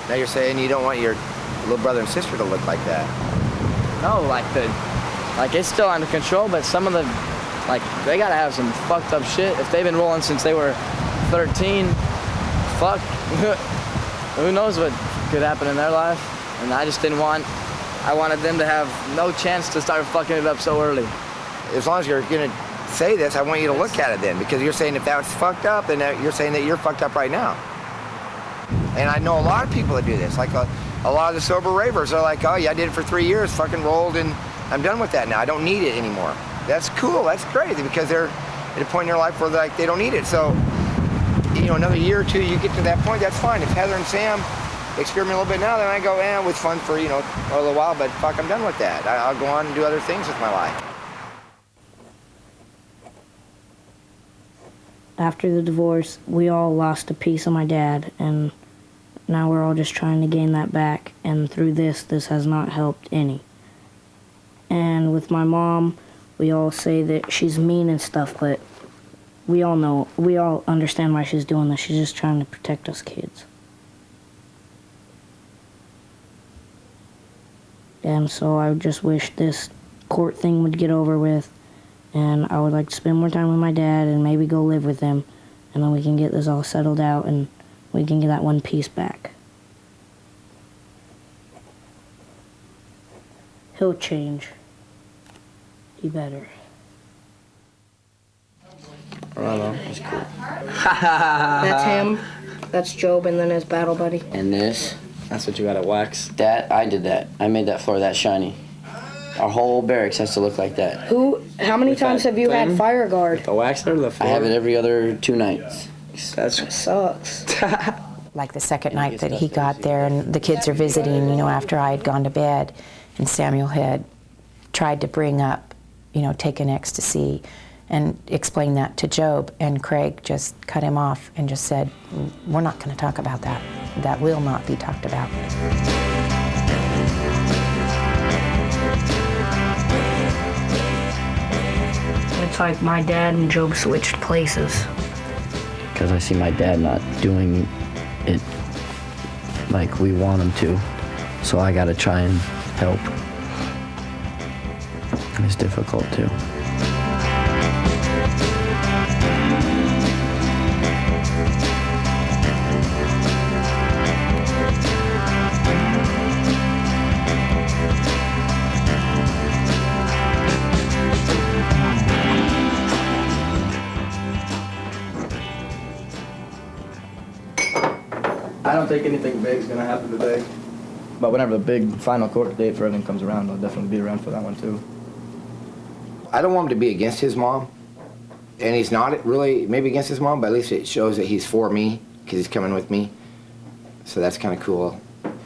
now you're saying you don't want your little brother and sister to look like that. No, like it's still under control, but some of the, they gotta have some fucked up shit. If they've been rolling since they were 13, fuck, who knows what could happen in their life. And I just I wanted them to have no chance to start fucking it up so early. As long as you're gonna say this, I want you to look at it then, because you're saying if that's fucked up, then you're saying that you're fucked up right now. And I know a lot of people that do this, like a lot of the sober ravers are like, oh yeah, I did it for 3 years, fucking rolled, and I'm done with that now. I don't need it anymore. That's cool, that's crazy, because they're at a point in their life where they don't need it. So, you know, another year or two, you get to that point, that's fine. If Heather and Sam experiment a little bit now, then I go, it was fun for, a little while, but fuck, I'm done with that. I'll go on and do other things with my life. After the divorce, we all lost a piece of my dad, and now we're all just trying to gain that back, and through this has not helped any. And with my mom, we all say that she's mean and stuff, but we all understand why she's doing this. She's just trying to protect us kids. And so I just wish this court thing would get over with, and I would like to spend more time with my dad and maybe go live with him, and then we can get this all settled out and we can get that one piece back. He'll change. He better. I don't know, it's cool. That's him. That's Job, and then his battle buddy. And this? That's what you got at wax. That, I did that. I made that floor that shiny. Our whole barracks has to look like that. How many times have you had fire guard? The wax or the floor? I have it every other 2 nights. That sucks. Like the second night that he got there, and the kids are visiting, you know, after I had gone to bed, and Samuel had tried to bring up, you know, taking ecstasy and explain that to Job, and Craig just cut him off and just said, we're not going to talk about that. That will not be talked about. It's like my dad and Job switched places. Because I see my dad not doing it like we want him to. So I gotta try and help. It's difficult too. I don't think anything big's gonna happen today. But whenever the big final court date for everything comes around, I'll definitely be around for that one too. I don't want him to be against his mom. And he's not really maybe against his mom, but at least it shows that he's for me because he's coming with me. So that's kind of cool.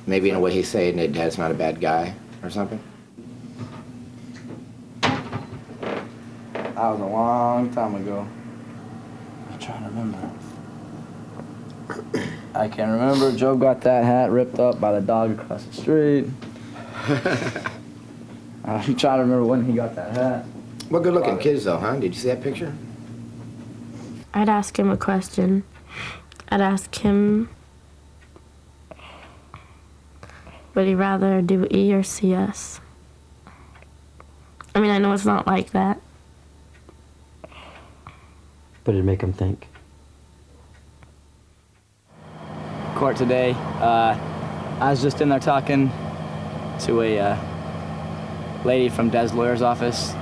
Maybe in a way he's saying that Dad's not a bad guy or something. That was a long time ago. I'm trying to remember. I can't remember. Joe got that hat ripped up by the dog across the street. I'm trying to remember when he got that hat. Well, good looking kids though, huh? Did you see that picture? I'd ask him a question. I'd ask him, would he rather do E or CS? I mean, I know it's not like that. But it'd make him think. Court today, I was just in there talking to a lady from Des' lawyer's office,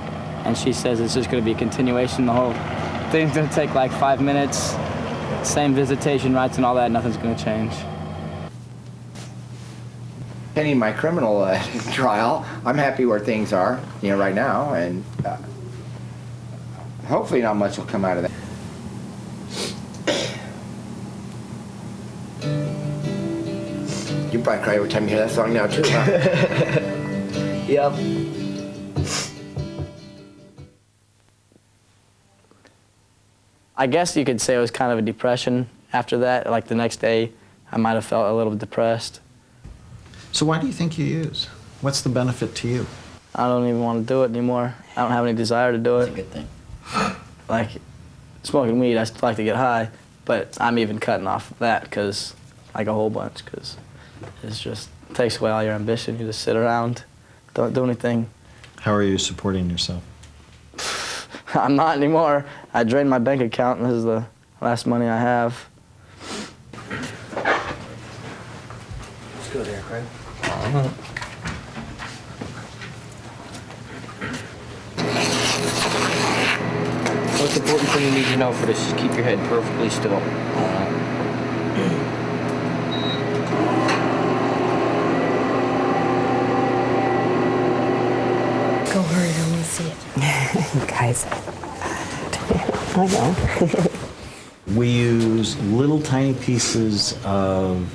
and she says it's just going to be a continuation. The whole thing's going to take like 5 minutes, same visitation rights and all that. Nothing's going to change. Pending my criminal trial, I'm happy where things are, you know, right now, and hopefully not much will come out of that. You probably cry every time you hear that song now too, huh? Yep. I guess you could say it was kind of a depression after that. Like the next day, I might have felt a little depressed. So why do you think you use? What's the benefit to you? I don't even want to do it anymore. I don't have any desire to do it. That's a good thing. Like smoking weed, I still like to get high, but I'm even cutting off that because, like a whole bunch, because it's just it takes away all your ambition. You just sit around, don't do anything. How are you supporting yourself? I'm not anymore. I drained my bank account, and this is the last money I have. Let's go there, Craig. Most important thing you need to know for this is keep your head perfectly still. Go hurry, I want to see it. Guys, I know. We use little tiny pieces of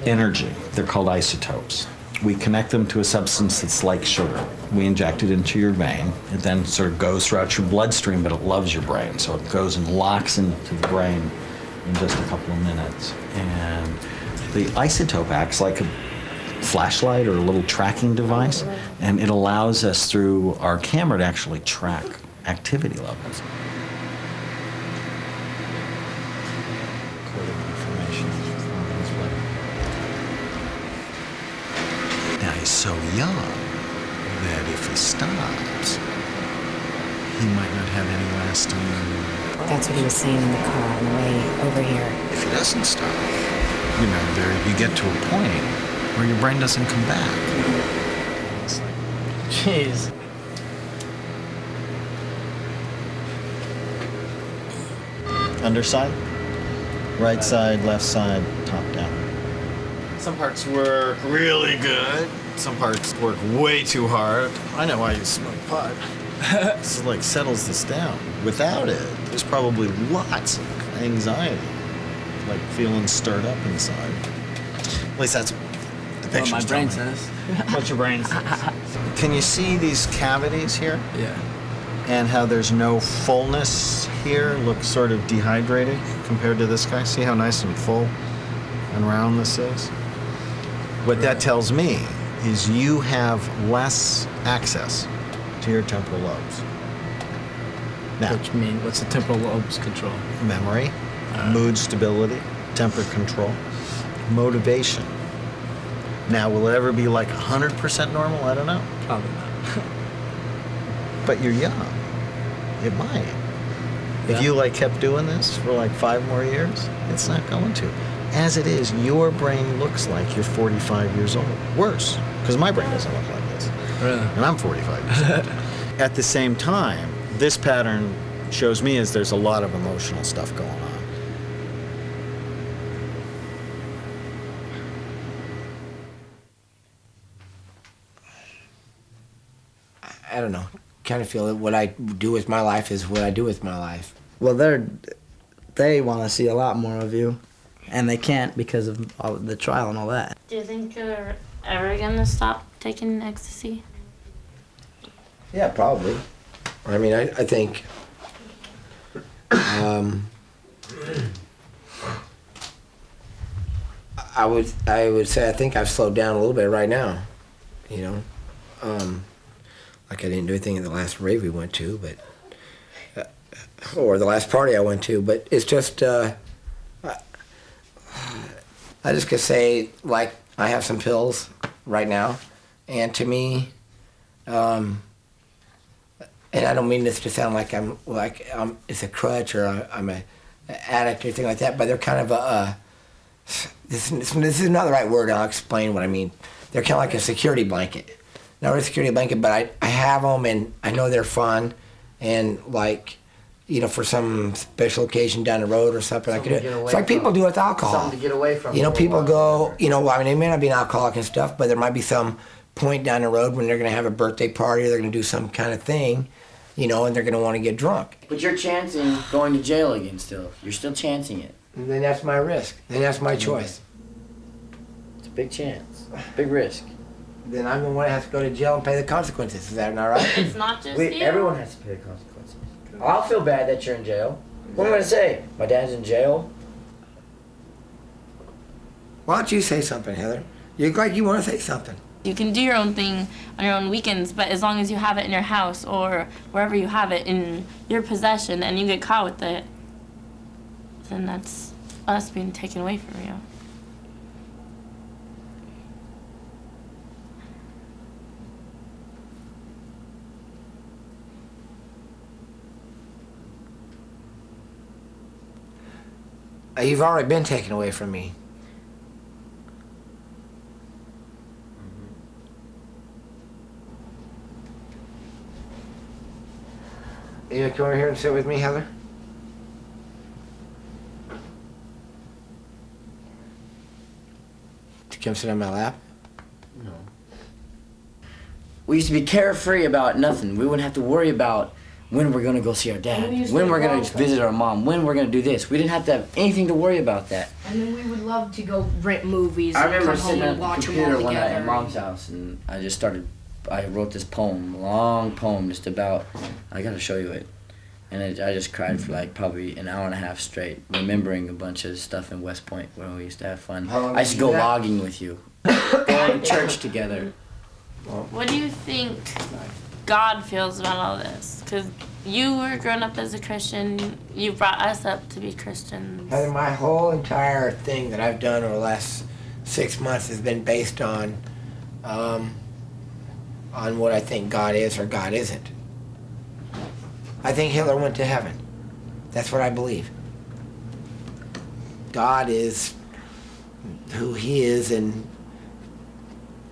energy. They're called isotopes. We connect them to a substance that's like sugar. We inject it into your vein. It then sort of goes throughout your bloodstream, but it loves your brain. So it goes and locks into the brain in just a couple of minutes. And the isotope acts like a flashlight or a little tracking device, and it allows us through our camera to actually track activity levels. Now he's so young that if he stops, he might not have any lasting. That's what he was saying in the car on the way over here. If he doesn't stop, you get to a point where your brain doesn't come back. It's like, jeez. Underside, right side, left side, top down. Some parts work really good. Some parts work way too hard. I know why you smoke pot. This is like settles this down. Without it, there's probably lots of anxiety, like feeling stirred up inside. At least that's the picture. What my brain says. What your brain says. Can you see these cavities here? Yeah. And how there's no fullness here, looks sort of dehydrated compared to this guy. See how nice and full and round this is? What that tells me is you have less access to your temporal lobes. Now, What you mean? What's the temporal lobes control? memory, mood stability, temper control, motivation. Now, will it ever be like 100% normal? I don't know. Probably not. But you're young. It might. Yeah. If you kept doing this for 5 more years, it's not going to. As it is, your brain looks like you're 45 years old. Worse, because my brain doesn't look like this. Really? And I'm 45 years old. At the same time, this pattern shows me is there's a lot of emotional stuff going on. I don't know. Kind of feel that what I do with my life is what I do with my life. Well, they want to see a lot more of you, and they can't because of all the trial and all that. Do you think you're ever gonna stop taking ecstasy? Yeah, probably. I mean, I think I would say I think I've slowed down a little bit right now. You know, like I didn't do anything at the last rave we went to, but or the last party I went to. But it's just I just could say I have some pills right now, and to me. And I don't mean this to sound like it's a crutch or I'm an addict or anything like that, but they're kind of this is not the right word, and I'll explain what I mean. They're kind of like a security blanket. Not really a security blanket, but I have them, and I know they're fun, and for some special occasion down the road or something I could do. It's like people do with alcohol. Something to get away from. People go, they may not be an alcoholic and stuff, but there might be some point down the road when they're going to have a birthday party or they're going to do some kind of thing, and they're going to want to get drunk. But you're chancing going to jail again still. You're still chancing it. And then that's my risk. Then that's my choice. It's a big chance. Big risk. Then I'm the one that has to go to jail and pay the consequences. Is that not right? It's not just you. Everyone has to pay the consequences. I'll feel bad that you're in jail. What am I going to say? My dad's in jail? Why don't you say something, Heather? You look like you want to say something. You can do your own thing on your own weekends, but as long as you have it in your house or wherever you have it in your possession and you get caught with it, then that's us being taken away from you. You've already been taken away from me. You come over here and sit with me, Heather? To come sit on my lap? No. We used to be carefree about nothing. We wouldn't have to worry about when we're going to go see our dad, when we're going to visit our mom, when we're going to do this. We didn't have to have anything to worry about that. And then we would love to go rent movies I and remember come home sitting at and the watch them computer all one night together. at Mom's house, and I wrote this poem, a long poem, just about, I got to show you it. And I just cried for like probably an hour and a half straight, remembering a bunch of stuff in West Point where we used to have fun. I used to go logging with you, going to church together. What do you think God feels about all this? Because you were grown up as a Christian. You brought us up to be Christians. Heather, my whole entire thing that I've done over the last 6 months has been based on what I think God is or God isn't. I think Hitler went to heaven. That's what I believe. God is who he is and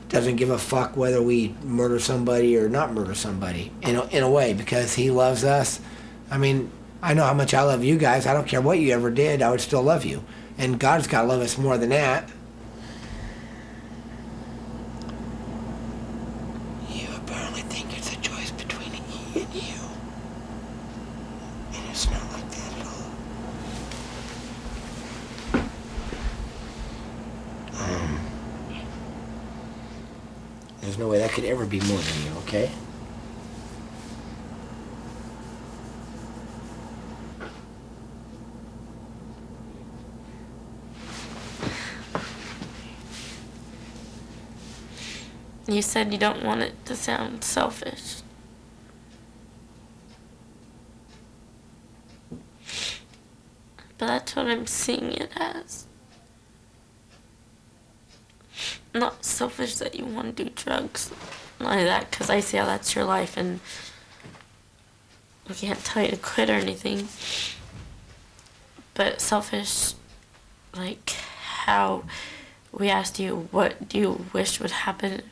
doesn't give a fuck whether we murder somebody or not murder somebody, in a way, because he loves us. I mean, I know how much I love you guys. I don't care what you ever did, I would still love you. And God's got to love us more than that. You apparently think it's a choice between he and you. And it's not like that at all. There's no way that could ever be more than you, okay? You said you don't want it to sound selfish. But that's what I'm seeing it as. Not selfish that you want to do drugs like that, because I see how that's your life and I can't tell you to quit or anything. But selfish, like how we asked you, what do you wish would happen?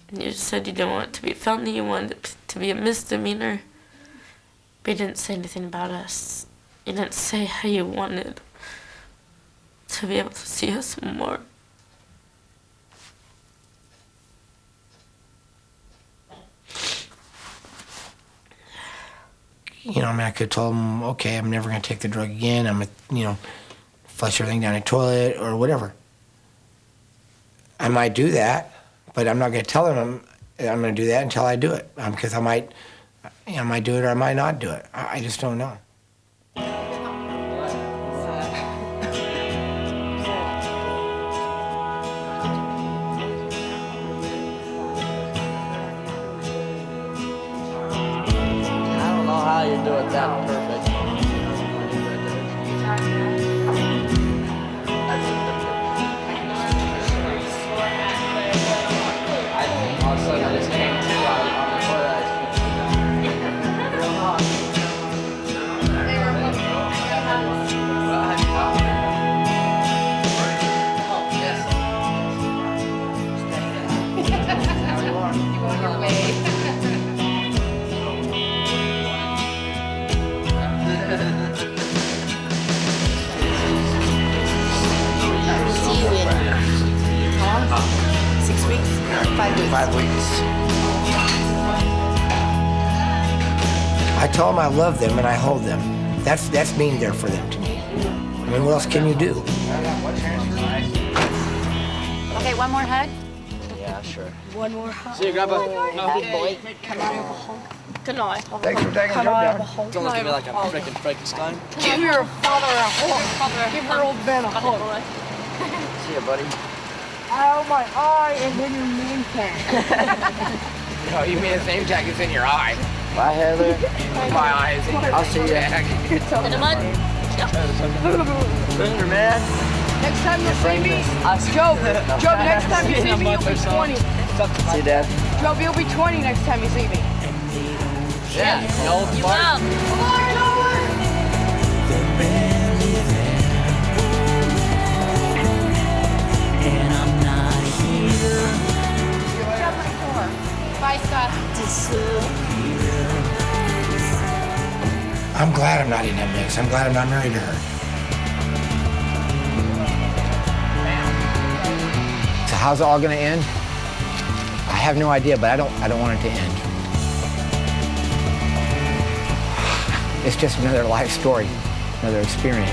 And you said you didn't want it to be a felony, you wanted it to be a misdemeanor. But you didn't say anything about us. You didn't say how you wanted to be able to see us more. You know, I mean, I could have told him, okay, I'm never going to take the drug again. I'm going to, you know, flush everything down the toilet or whatever. I might do that, but I'm not going to tell him I'm going to do that until I do it. Because I might do it or I might not do it. I just don't know. How you do it that perfect. All of a sudden I just came to on the toilet. I tell them I love them and I hold them. That's being there for them to me. I mean, what else can you do? Okay, one more hug. Yeah, sure. One more hug. See you, Grandpa. Big boy. Can I have a hug? Good night. Thanks for taking the job down. Don't look at me like I'm freaking Frankenstein. Give your father a hug. Give your old man a hug. See ya, buddy. Oh, my eye is in your name tag. No, you mean his name tag is in your eye. Bye, Heather. My eye is in your I'll see you. In a month? Later, man. Next time you see me, Joe, next time you see me, you'll be 20. See you, Dad. Joe, you'll be 20 next time you see me. Yeah, no, You will. Bye, Scott. I'm glad I'm not in that mix. I'm glad I'm not married to her. So how's it all gonna end? I have no idea, but I don't want it to end. It's just another life story, another experience.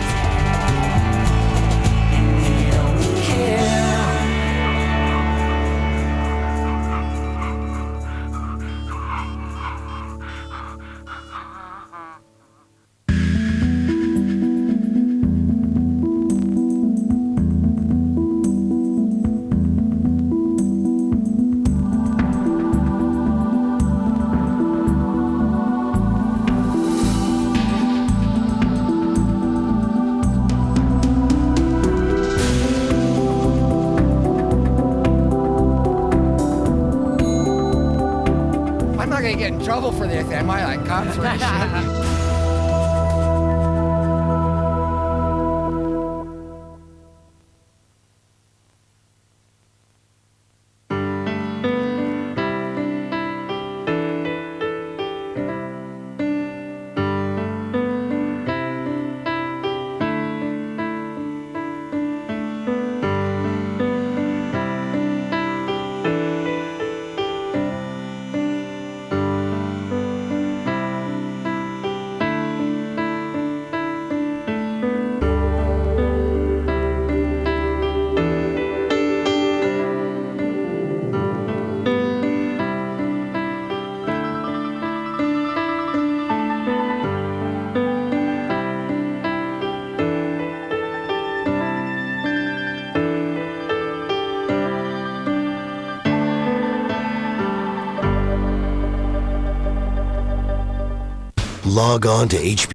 get in trouble for this, am I? Like cops or shit? Log on to HBO.